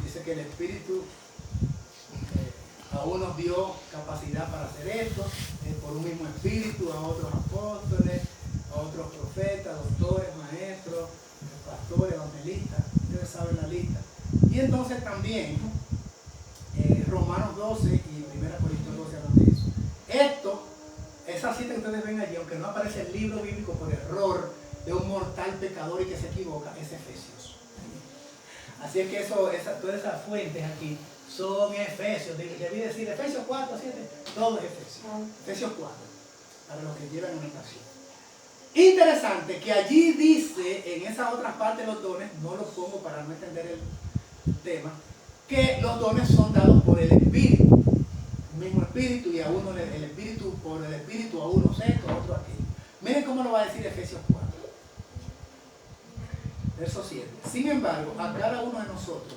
Dice que el espíritu a unos dio capacidad para hacer esto, por un mismo espíritu, a otros apóstoles, a otros profetas, doctores, maestros, pastores, evangelistas. Ustedes saben la lista. Y entonces también Romanos 12 y 1 Corintios 12 hablan de eso. Esto, esa cita que ustedes ven allí, aunque no aparece el libro bíblico por error de un mortal pecador y que se equivoca, es Efesios. Así es que todas esas fuentes aquí son Efesios. Debí decir Efesios 4, 7, todo es Efesios. Efesios 4, para los que llevan anotación. Interesante que allí dice, en esas otras partes de los dones, no los pongo para no entender el tema, que los dones son dados por el Espíritu. El mismo Espíritu, y a uno el Espíritu, por el Espíritu, a uno esto, a otro aquello. Miren cómo lo va a decir Efesios 4. Verso 7. Sin embargo, a cada uno de nosotros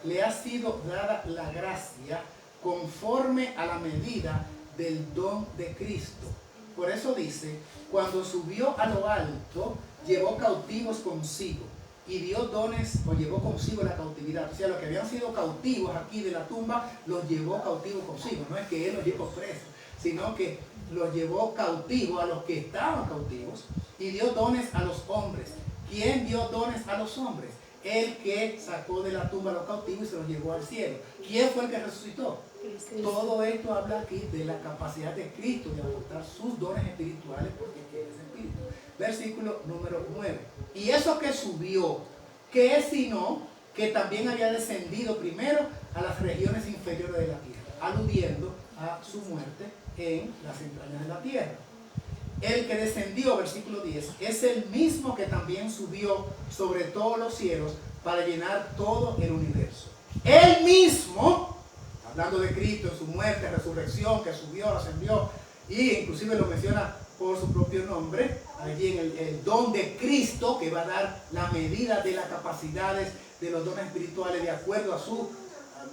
le ha sido dada la gracia conforme a la medida del don de Cristo. Por eso dice, cuando subió a lo alto, llevó cautivos consigo y dio dones, o llevó consigo la cautividad. O sea, los que habían sido cautivos aquí de la tumba, los llevó cautivos consigo. No es que él los llevó presos, sino que los llevó cautivos a los que estaban cautivos y dio dones a los hombres. ¿Quién dio dones a los hombres? El que sacó de la tumba a los cautivos y se los llevó al cielo. ¿Quién fue el que resucitó? Cristo. Todo esto habla aquí de la capacidad de Cristo de aportar sus dones espirituales, porque Él es espíritu. Versículo número 9. Y eso que subió, ¿qué es sino que también había descendido primero a las regiones inferiores de la tierra, aludiendo a su muerte en las entrañas de la tierra? El que descendió, versículo 10, es el mismo que también subió sobre todos los cielos para llenar todo el universo. Él mismo, hablando de Cristo, en su muerte, resurrección, que subió, ascendió, y inclusive lo menciona por su propio nombre, allí en el don de Cristo, que va a dar la medida de las capacidades de los dones espirituales de acuerdo a su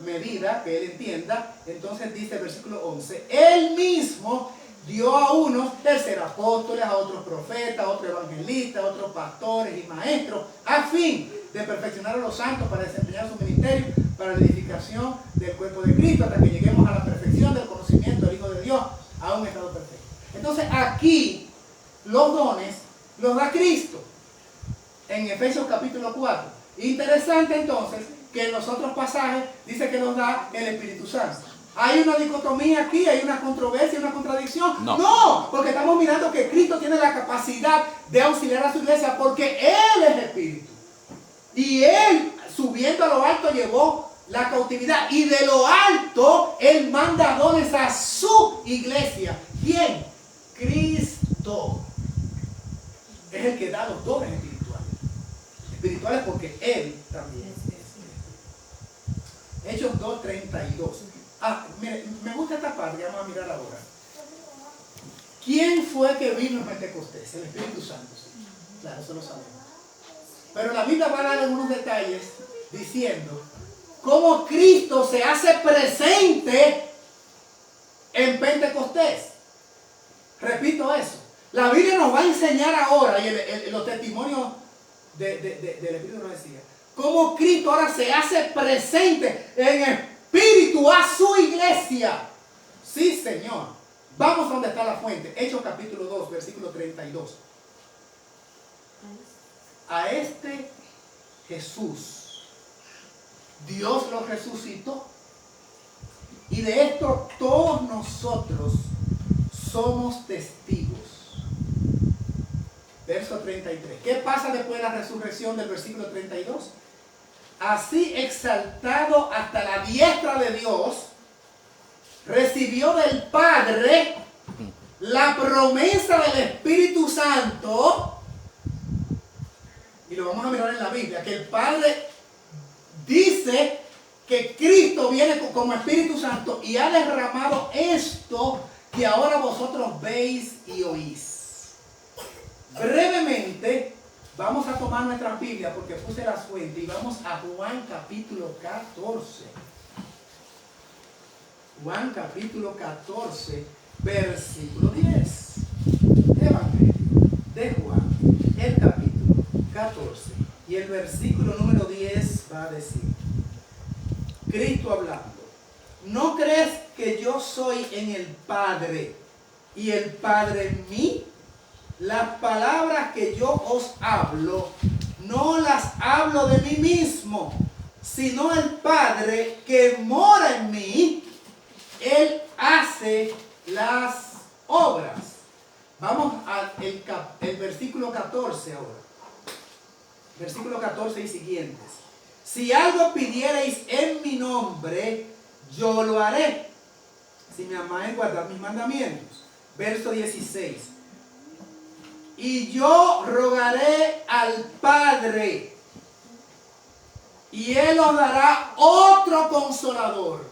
medida, que él entienda. Entonces dice el versículo 11, él mismo dio a unos el ser apóstoles, a otros profetas, a otros evangelistas, a otros pastores y maestros, a fin de perfeccionar a los santos para desempeñar su ministerio, para la edificación del cuerpo de Cristo, hasta que lleguemos a la perfección del conocimiento del Hijo de Dios, a un estado perfecto. Entonces aquí los dones los da Cristo en Efesios capítulo 4. Interesante entonces que en los otros pasajes dice que los da el Espíritu Santo. ¿Hay una dicotomía aquí? ¿Hay una controversia, una contradicción? No, porque estamos mirando que Cristo tiene la capacidad de auxiliar a su iglesia porque Él es Espíritu. Y Él, subiendo a lo alto, llevó la cautividad. Y de lo alto, Él manda dones a su iglesia. ¿Quién? Cristo. Es el que da los dones espirituales. Espirituales porque Él también es. Hechos 2:32. Mire, me gusta esta parte que vamos a mirar ahora. ¿Quién fue que vino en Pentecostés? El Espíritu Santo. Sí. Claro, eso lo sabemos. Pero la Biblia va a dar algunos detalles diciendo cómo Cristo se hace presente en Pentecostés. Repito eso. La Biblia nos va a enseñar ahora, y los testimonios del Espíritu nos decía, cómo Cristo ahora se hace presente en espíritu a su iglesia. Sí, Señor. Vamos a donde está la fuente. Hechos capítulo 2, versículo 32. A este Jesús, Dios lo resucitó. Y de esto todos nosotros somos testigos. Verso 33. ¿Qué pasa después de la resurrección del versículo 32? Así exaltado hasta la diestra de Dios, recibió del Padre la promesa del Espíritu Santo. Y lo vamos a mirar en la Biblia, que el Padre dice que Cristo viene como Espíritu Santo y ha derramado esto que ahora vosotros veis y oís. Brevemente, vamos a tomar nuestra Biblia porque puse las fuentes y vamos a Juan capítulo 14. Juan capítulo 14, versículo 10. Evangelio de Juan, el capítulo 14 y el versículo número 10 va a decir, Cristo hablando, ¿no crees que yo soy en el Padre y el Padre en mí? Las palabras que yo os hablo, no las hablo de mí mismo, sino el Padre que mora en mí, Él hace las obras. Vamos al versículo 14 ahora. Versículo 14 y siguientes. Si algo pidiereis en mi nombre, yo lo haré. Si me amáis, guardad mis mandamientos. Verso 16. Y yo rogaré al Padre, y Él os dará otro consolador.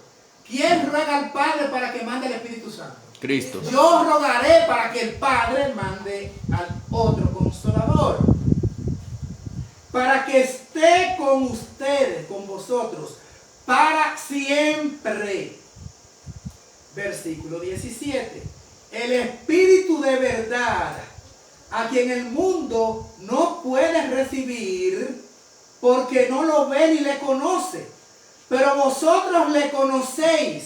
¿Quién ruega al Padre para que mande el Espíritu Santo? Cristo. Yo rogaré para que el Padre mande al otro consolador, para que esté con ustedes, con vosotros, para siempre. Versículo 17. El Espíritu de verdad, a quien el mundo no puede recibir, porque no lo ve ni le conoce, pero vosotros le conocéis,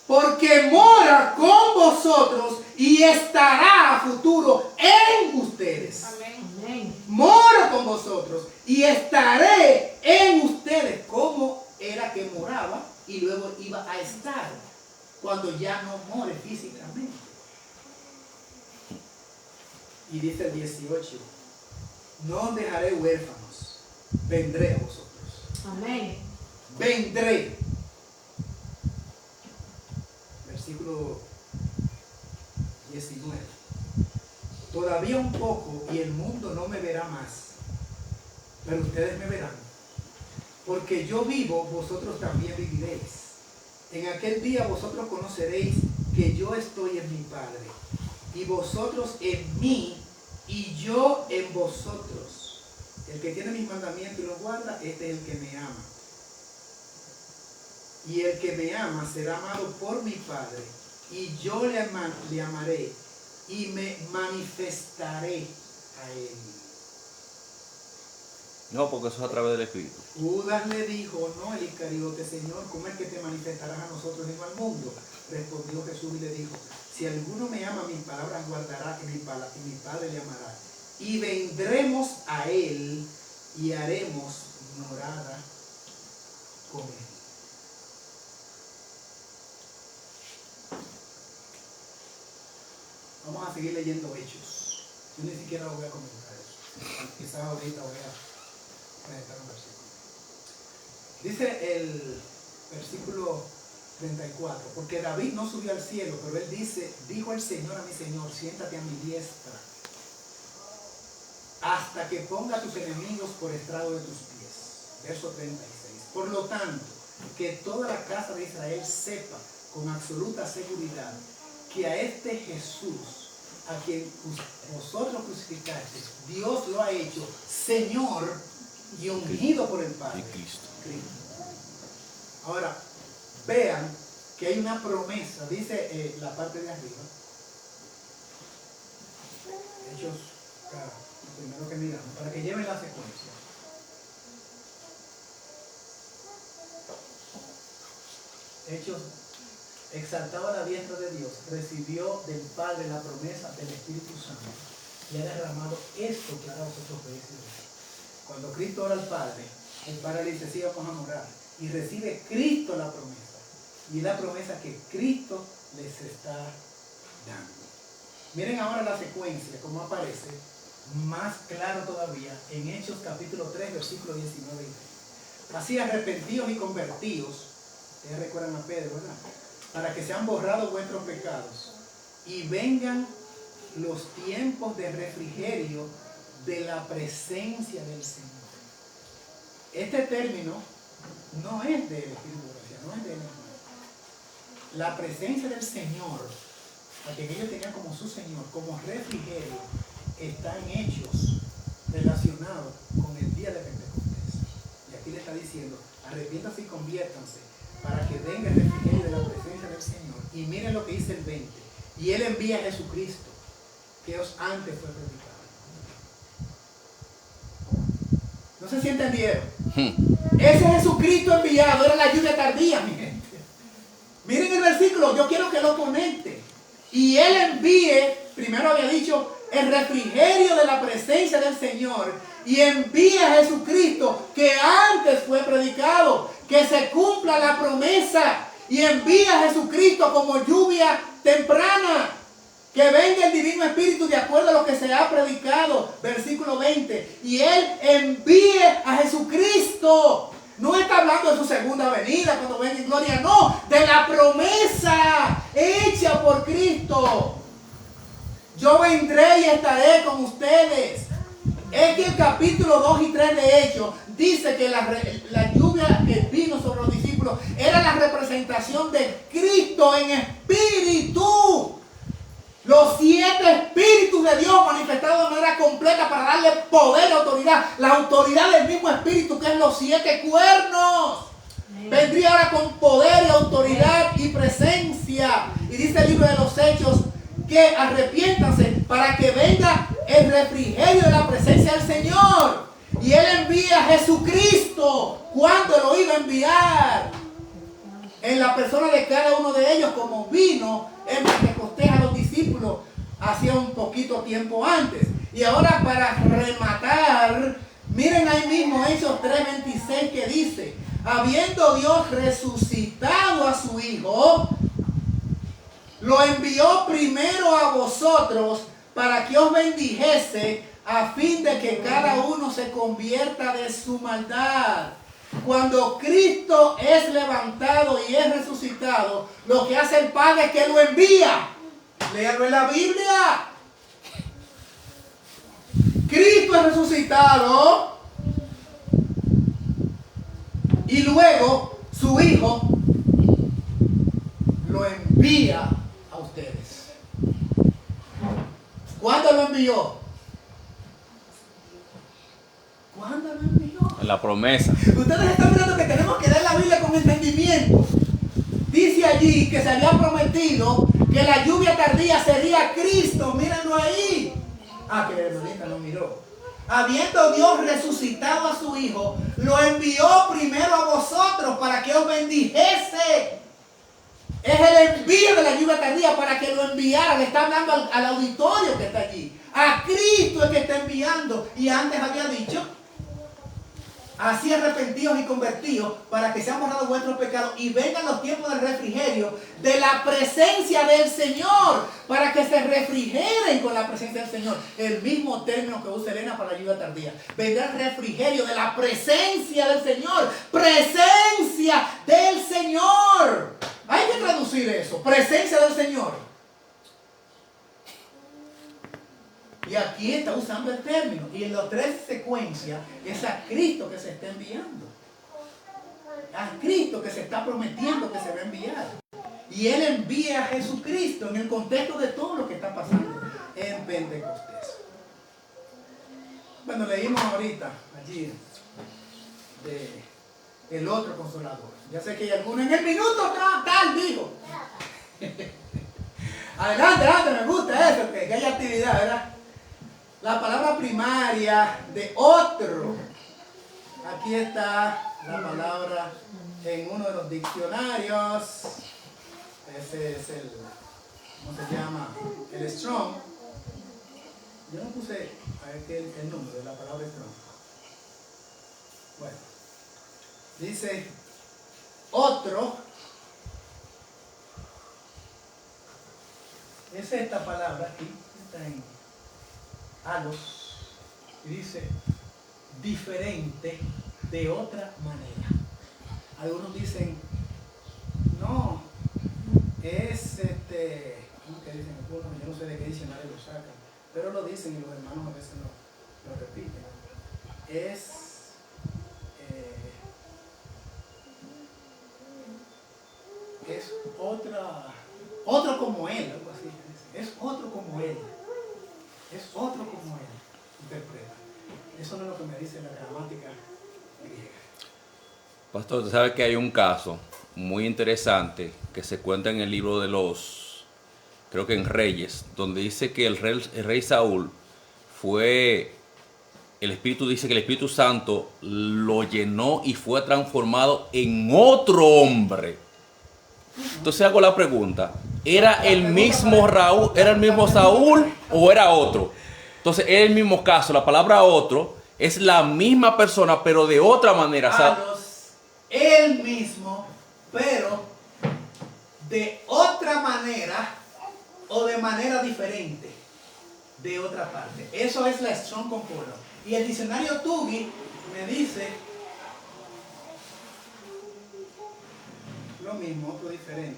porque mora con vosotros y estará a futuro en ustedes. Amén. Moro con vosotros y estaré en ustedes. Como era que moraba y luego iba a estar cuando ya no more físicamente. Y dice el 18, no os dejaré huérfanos, vendré a vosotros. Amén. Vendré. Versículo 19. Todavía un poco y el mundo no me verá más, pero ustedes me verán. Porque yo vivo, vosotros también viviréis. En aquel día vosotros conoceréis que yo estoy en mi Padre, y vosotros en mí, y yo en vosotros. El que tiene mis mandamientos y los guarda, este es el que me ama. Y el que me ama será amado por mi Padre, y yo le amaré y me manifestaré a él. No, porque eso es a través del Espíritu. Judas le dijo, no, el Iscariote, Señor, ¿cómo es que te manifestarás a nosotros y no al mundo? Respondió Jesús y le dijo, si alguno me ama, mis palabras guardará y mi Padre le amará. Y vendremos a él y haremos morada con él. Vamos a seguir leyendo Hechos. Yo ni siquiera lo voy a comentar eso. Quizás ahorita voy a presentar un versículo. Dice el versículo 34, porque David no subió al cielo, pero él dice, dijo el Señor a mi Señor, siéntate a mi diestra, hasta que ponga a tus enemigos por estrado de tus pies. Verso 36. Por lo tanto, que toda la casa de Israel sepa con absoluta seguridad que a este Jesús, a quien vosotros crucificasteis, Dios lo ha hecho Señor y ungido por el Padre. Cristo. Ahora, vean que hay una promesa, dice la parte de arriba, Hechos, lo primero que miramos, para que lleven la secuencia. Hechos, exaltado a la diestra de Dios, recibió del Padre la promesa del Espíritu Santo y ha derramado esto que ahora vosotros veis. Cuando Cristo ora al Padre, el Padre le dice, sí, vamos a morar. Y recibe Cristo la promesa. Y es la promesa que Cristo les está dando. Miren ahora la secuencia, como aparece, más claro todavía, en Hechos capítulo 3, versículos 19 y 20. Así arrepentidos y convertidos, ustedes recuerdan a Pedro, ¿verdad? Para que sean borrados vuestros pecados y vengan los tiempos de refrigerio de la presencia del Señor. Este término no es del Espíritu de Gracia, no es de él. La presencia del Señor a quien ellos tenían como su Señor, como refrigerio, están hechos relacionados con el día de Pentecostés. Y aquí le está diciendo, arrepiéntanse y conviértanse para que venga el refrigerio de la presencia del Señor. Y miren lo que dice el 20. Y Él envía a Jesucristo, que os antes fue predicado. No sé si entendieron. Ese Jesucristo enviado era la lluvia tardía, mi gente. Miren el versículo, yo quiero que lo conecte. Y Él envíe, primero había dicho, el refrigerio de la presencia del Señor. Y envía a Jesucristo, que antes fue predicado, que se cumpla la promesa. Y envía a Jesucristo como lluvia temprana. Que venga el Divino Espíritu de acuerdo a lo que se ha predicado. Versículo 20. Y Él envíe a Jesucristo. No está hablando de su segunda venida cuando venga en gloria. No, de la promesa hecha por Cristo. Yo vendré y estaré con ustedes. Es que el capítulo 2 y 3 de Hechos dice que la lluvia que vino sobre los discípulos era la representación de Cristo en espíritu. Los 7 espíritus de Dios manifestados de manera completa para darle poder y autoridad. La autoridad del mismo espíritu que es los 7 cuernos. Vendría ahora con poder y autoridad y presencia. Y dice el libro de los Hechos que arrepiéntanse para que venga el refrigerio de la presencia del Señor. Y Él envía a Jesucristo. ¿Cuándo lo iba a enviar? En la persona de cada uno de ellos, como vino en Pentecostés a los discípulos hacía un poquito tiempo antes. Y ahora para rematar, miren ahí mismo Hechos 3:26 que dice, habiendo Dios resucitado a su Hijo, lo envió primero a vosotros para que os bendijese a fin de que cada uno se convierta de su maldad. Cuando Cristo es levantado y es resucitado, lo que hace el Padre es que lo envía. Léalo en la Biblia. Cristo es resucitado y luego su Hijo lo envía a ustedes. ¿Cuándo lo envió? ¿Cuándo lo envió? La promesa. Ustedes están mirando que tenemos que leer la Biblia con entendimiento. Dice allí que se había prometido que la lluvia tardía sería Cristo. Mírenlo ahí. Ah, que la hermanita no miró. Habiendo Dios resucitado a su Hijo, lo envió primero a vosotros para que os bendijese. Es el envío de la lluvia tardía para que lo enviara. Le está hablando al auditorio que está allí. A Cristo es que está enviando. Y antes había dicho, así arrepentidos y convertidos para que sean borrados vuestros pecados y vengan los tiempos del refrigerio de la presencia del Señor, para que se refrigeren con la presencia del Señor. El mismo término que usa Elena para la lluvia tardía. Vendrá el refrigerio de la presencia del Señor. Presencia del Señor. Hay que traducir eso. Presencia del Señor. Y aquí está usando el término. Y en las 3 secuencias es a Cristo que se está enviando. A Cristo que se está prometiendo que se va a enviar. Y Él envía a Jesucristo en el contexto de todo lo que está pasando en Pentecostés. Bueno, leímos ahorita allí de el otro consolador. Ya sé que hay algunos en el minuto tal dijo. Adelante, me gusta eso, que haya actividad, ¿verdad? La palabra primaria de otro. Aquí está la palabra en uno de los diccionarios. Ese es el, ¿cómo se llama? El Strong. Yo no puse aquí el número de la palabra Strong. Bueno, dice otro. Es esta palabra aquí. Está en alos, y dice diferente de otra manera. Algunos dicen no, es ¿cómo que dicen algunos? Yo no sé de qué diccionario lo sacan, pero lo dicen y los hermanos a veces lo repiten. Es otro como él, algo así. es otro como Él. Es otro como Él. Interpreta. Eso no es lo que me dice la gramática griega. Pastor, usted sabe que hay un caso muy interesante que se cuenta en el libro de los, creo que en Reyes, donde dice que el rey Saúl fue, el Espíritu dice que el Espíritu Santo lo llenó y fue transformado en otro hombre. Entonces hago la pregunta, ¿era el mismo Saúl o era otro? Entonces es el mismo caso, la palabra otro es la misma persona pero de otra manera. Él mismo, pero de otra manera o de manera diferente, de otra parte. Eso es la Strong Concordance. Y el diccionario Tugi me dice lo mismo, otro diferente.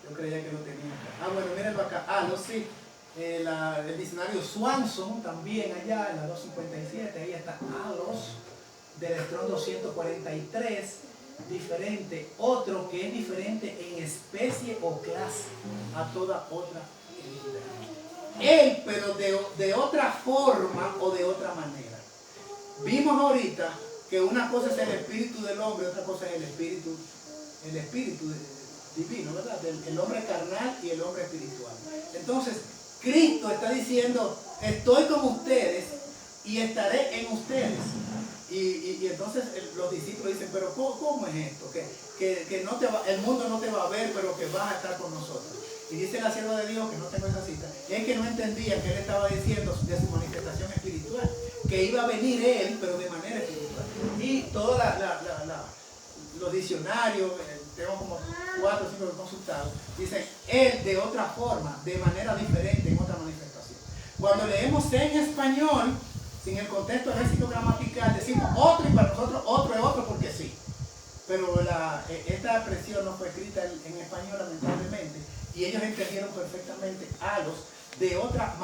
Yo creía que lo tenía acá. Bueno, mírenlo acá. Sí. El diccionario Swanson también allá en la 257, ahí está alos, del Strong 243, diferente, otro que es diferente en especie o clase a toda otra entidad. Él, pero de otra forma o de otra manera. Vimos ahorita que una cosa es el espíritu del hombre, otra cosa es el espíritu divino, ¿verdad? El hombre carnal y el hombre espiritual. Entonces, Cristo está diciendo, estoy con ustedes y estaré en ustedes. Y entonces los discípulos dicen, pero ¿cómo es esto? Que no te va, el mundo no te va a ver, pero que vas a estar con nosotros. Y dice la sierva de Dios, que no tengo esa cita, es que no entendían que él estaba diciendo de su manifestación espiritual, que iba a venir él, pero de manera espiritual. Y todos los diccionarios, tengo como 4 o 5 que he consultado, dicen él de otra forma, de manera diferente, en otra manifestación. Cuando leemos en español, sin el contexto léxico gramatical, decimos otro y para nosotros otro es otro porque sí. Pero esta expresión no fue escrita en español, lamentablemente, y ellos entendieron perfectamente alos en otra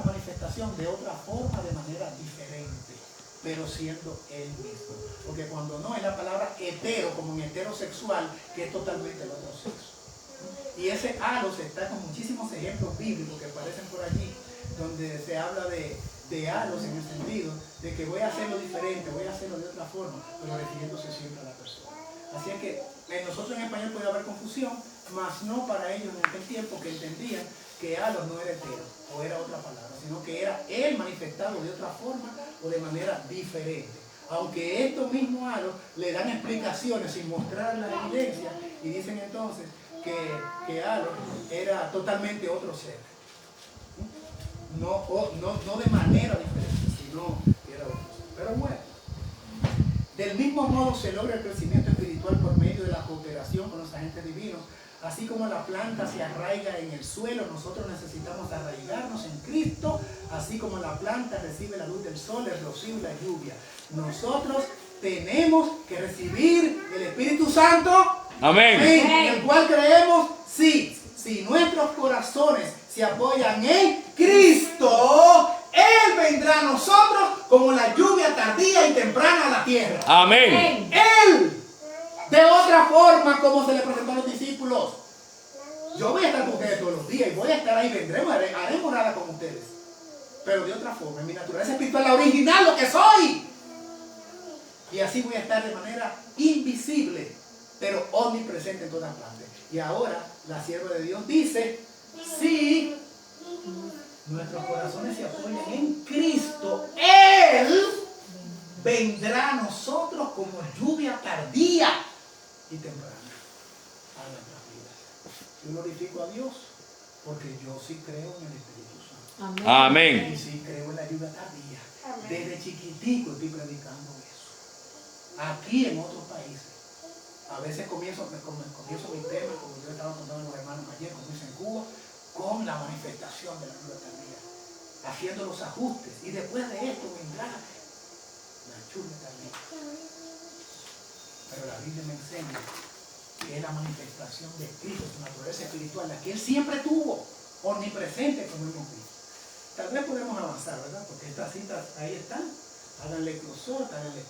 manifestación, de otra forma, de manera diferente, pero siendo él mismo. Porque cuando no es la palabra hetero, como en heterosexual, que es totalmente el otro sexo. Y ese alos está con muchísimos ejemplos bíblicos que aparecen por allí, donde se habla de alos en el sentido de que voy a hacerlo diferente, voy a hacerlo de otra forma, pero refiriéndose siempre a la persona. Así es que nosotros en español puede haber confusión, mas no para ellos en aquel tiempo, que entendían que alos no era hetero o era otra palabra, sino que era él manifestado de otra forma o de manera diferente. Aunque estos mismos alos le dan explicaciones sin mostrar la evidencia y dicen entonces que alos era totalmente otro ser. No de manera diferente, sino que era otro ser. Pero bueno, del mismo modo se logra el crecimiento espiritual por medio de la cooperación con los agentes divinos. Así como la planta se arraiga en el suelo, nosotros necesitamos arraigarnos en Cristo, así como la planta recibe la luz del sol, el rocío y la lluvia. Nosotros tenemos que recibir el Espíritu Santo, amén, en el cual creemos, sí, si nuestros corazones se apoyan en Cristo, Él vendrá a nosotros como la lluvia tardía y temprana a la tierra. amén. Él, de otra forma, como se le presentó a los discípulos, yo voy a estar con ustedes todos los días y voy a estar ahí, vendremos, haremos nada con ustedes, pero de otra forma, en mi naturaleza espiritual, la original, lo que soy, y así voy a estar de manera invisible, pero omnipresente en todas partes. Y ahora la sierva de Dios dice, si nuestros corazones se apoyan en Cristo, Él vendrá a nosotros como lluvia tardía y temprana a nuestras vidas. Yo glorifico a Dios porque yo sí creo en el Espíritu Santo. Amén. Y sí creo en la lluvia tardía. Desde chiquitico estoy predicando eso. Aquí en otros países. A veces comienzo mi tema, como yo estaba contando a los hermanos ayer, como hice en Cuba, con la manifestación de la lluvia tardía, haciendo los ajustes. Y después de esto vendrá la lluvia tardía. Pero la Biblia me enseña que es la manifestación de Cristo, su naturaleza espiritual, la que Él siempre tuvo, omnipresente como hemos visto. Tal vez podemos avanzar, ¿verdad? Porque estas citas ahí están. Háganle closor, háganle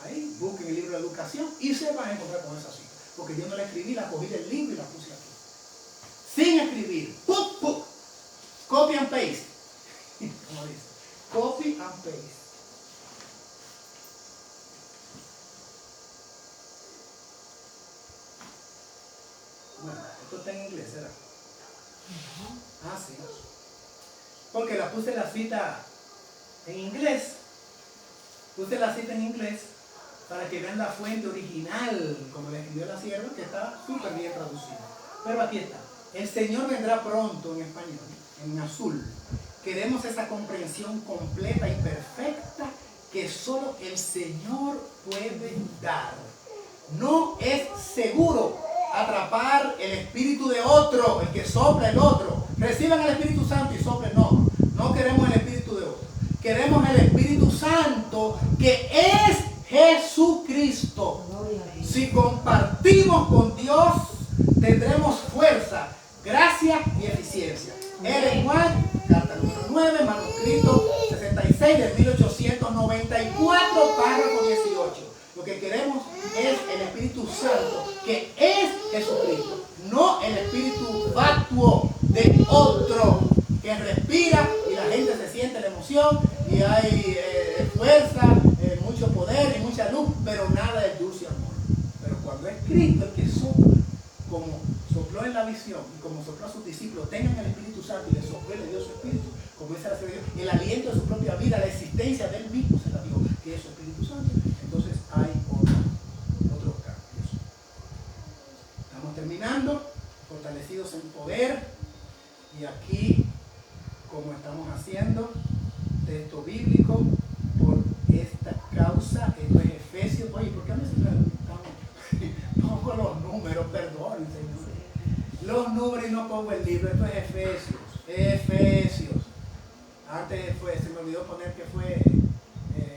ahí, busquen el libro de educación y se van a encontrar con esa cita. Porque yo no la escribí, la cogí del libro y la puse aquí. Sin escribir, ¡puc, puc! Copy and paste. Como dice. Copy and paste. Bueno, esto está en inglés, ¿verdad? Ah, sí. Porque la puse la cita en inglés. Puse la cita en inglés para que vean la fuente original, como le escribió la sierva, que está súper bien traducida. Pero aquí está. El Señor vendrá pronto en español, en azul. Queremos esa comprensión completa y perfecta que solo el Señor puede dar. No es seguro atrapar el espíritu de otro, el que sopla el otro. Reciban el Espíritu Santo y soplen. No, no queremos el espíritu de otro. Queremos el Espíritu Santo que es Jesucristo. Si compartimos con Dios, tendremos fuerza, gracia y eficiencia. Ellen White, carta número 9, manuscrito 66 de 1894, párrafo 18. Lo que queremos es el Espíritu Santo, que es Jesucristo, no el espíritu fatuo de otro, que respira y la gente se siente la emoción y hay fuerza, mucho poder y mucha luz, pero nada de dulce amor. Pero cuando es Cristo el que sopla, como sopló en la visión y como sopló a sus discípulos, tengan el Espíritu Santo y le sopló y le dio su Espíritu, como dice la Señora, el aliento de su propia vida, la existencia de él mismo se la dio, que es su Espíritu Santo. Entonces hay otros cambios. Estamos terminando, fortalecidos en poder, y aquí, como estamos haciendo, texto bíblico por esta causa. Esto es Efesios. Oye, ¿por qué a mí se pongo los números? Perdón, Señor. Los números y no pongo el libro. Esto es Efesios. Efesios. Antes se me olvidó poner que fue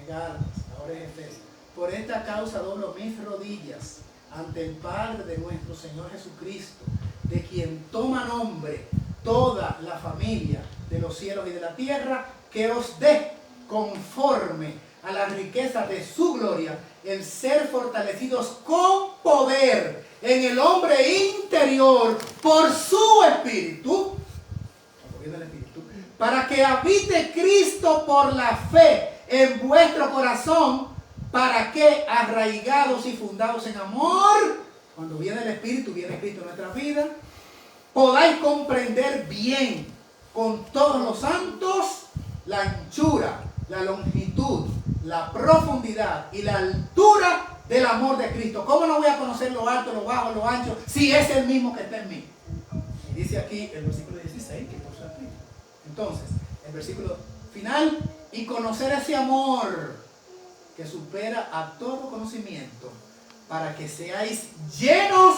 Gálatas. Ahora es Efesios. Por esta causa doblo mis rodillas ante el Padre de nuestro Señor Jesucristo, de quien toma nombre toda la familia de los cielos y de la tierra, que os dé conforme a la riqueza de su gloria el ser fortalecidos con poder en el hombre interior por su espíritu, para que habite Cristo por la fe en vuestro corazón, para que, arraigados y fundados en amor, cuando viene el Espíritu, viene Cristo en nuestra vida, podáis comprender bien con todos los santos la anchura, la longitud, la profundidad y la altura del amor de Cristo. ¿Cómo no voy a conocer lo alto, lo bajo, lo ancho, si es el mismo que está en mí? Y dice aquí el versículo 16 que por su espíritu. Entonces, el versículo final, y conocer ese amor que supera a todo conocimiento, para que seáis llenos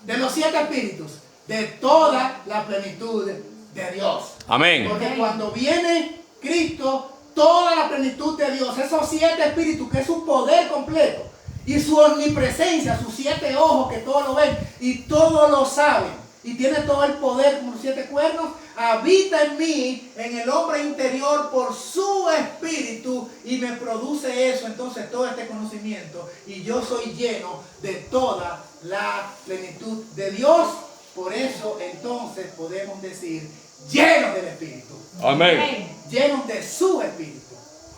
de los 7 espíritus, de toda la plenitud de Dios. Amén. Porque cuando viene Cristo, toda la plenitud de Dios, esos 7 espíritus, que es su poder completo, y su omnipresencia, sus 7 ojos que todo lo ven y todo lo saben, y tiene todo el poder como los 7 cuernos, habita en mí, en el hombre interior, por su espíritu, y me produce eso, entonces todo este conocimiento, y yo soy lleno de toda la plenitud de Dios. Por eso entonces podemos decir llenos del Espíritu. Amén. Llenos de su Espíritu,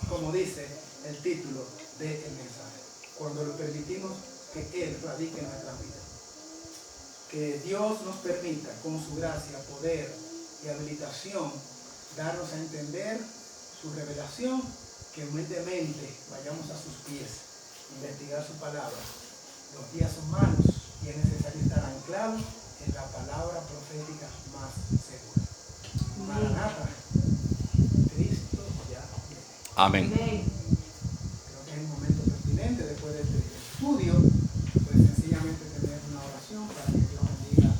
como dice el título del mensaje. Cuando lo permitimos que Él radique en nuestras vidas. Que Dios nos permita, con su gracia, poder y habilitación, darnos a entender su revelación, que humildemente vayamos a sus pies, investigar su palabra. Los días son malos y es necesario estar anclados en la palabra profética más segura. Maranatha, Cristo ya viene. Amén. Creo que es un momento pertinente después de este estudio, pues sencillamente tener una oración para que Dios bendiga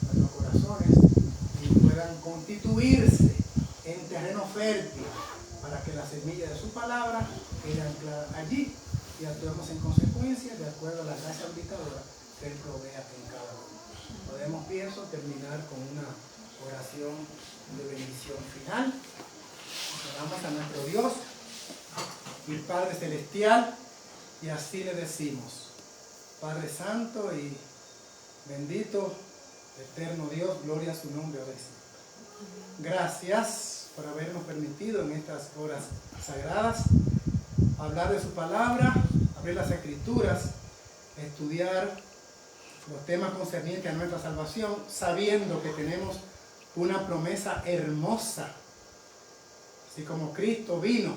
nuestros corazones y puedan constituirse en terreno fértil para que la semilla de su palabra quede anclada allí y actuemos en consecuencia de acuerdo a la gracia habilitadora que Él provea en cada uno. Podemos, pienso, terminar con una oración de bendición final. Oramos a nuestro Dios, el Padre Celestial, y así le decimos: Padre Santo y bendito, eterno Dios, gloria a su nombre, a veces. Gracias por habernos permitido en estas horas sagradas hablar de su palabra, abrir las escrituras, estudiar los temas concernientes a nuestra salvación, sabiendo que tenemos una promesa hermosa. Así como Cristo vino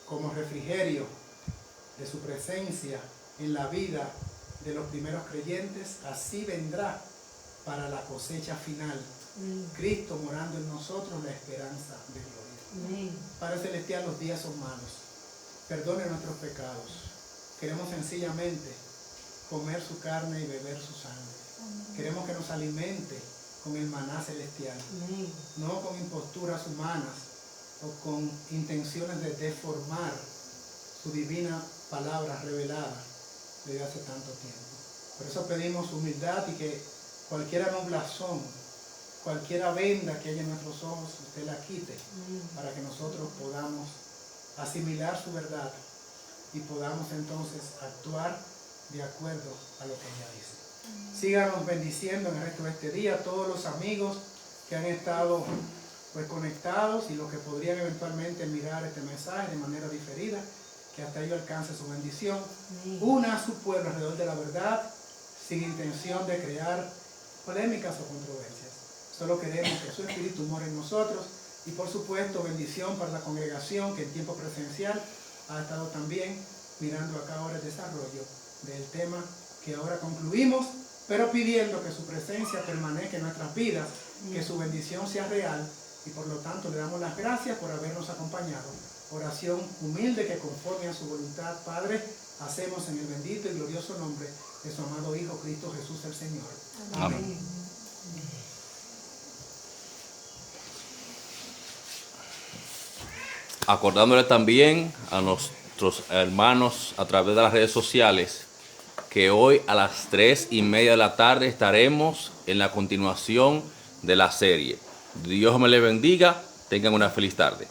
como refrigerio de su presencia en la vida de los primeros creyentes, así vendrá para la cosecha final. Cristo morando en nosotros, la esperanza de gloria. Padre Celestial, los días son malos. Perdone nuestros pecados. Queremos sencillamente comer su carne y beber su sangre. Queremos que nos alimente con el maná celestial, no con imposturas humanas o con intenciones de deformar su divina palabra revelada desde hace tanto tiempo. Por eso pedimos humildad y que cualquier nublazón, cualquier venda que haya en nuestros ojos, usted la quite para que nosotros podamos asimilar su verdad y podamos entonces actuar de acuerdo a lo que ella dice. Síganos bendiciendo en el resto de este día, todos los amigos que han estado conectados y los que podrían eventualmente mirar este mensaje de manera diferida, que hasta ello alcance su bendición. Una a su pueblo alrededor de la verdad, sin intención de crear polémicas o controversias. Solo queremos que su espíritu more en nosotros y por supuesto bendición para la congregación que en tiempo presencial ha estado también mirando acá ahora el desarrollo del tema que ahora concluimos, pero pidiendo que su presencia permanezca en nuestras vidas, que su bendición sea real y por lo tanto le damos las gracias por habernos acompañado. Oración humilde que conforme a su voluntad, Padre, hacemos en el bendito y glorioso nombre de su amado Hijo Cristo Jesús el Señor. Amén. Acordándole también a nuestros hermanos a través de las redes sociales que hoy a las 3:30 de la tarde estaremos en la continuación de la serie. Dios me le bendiga, tengan una feliz tarde.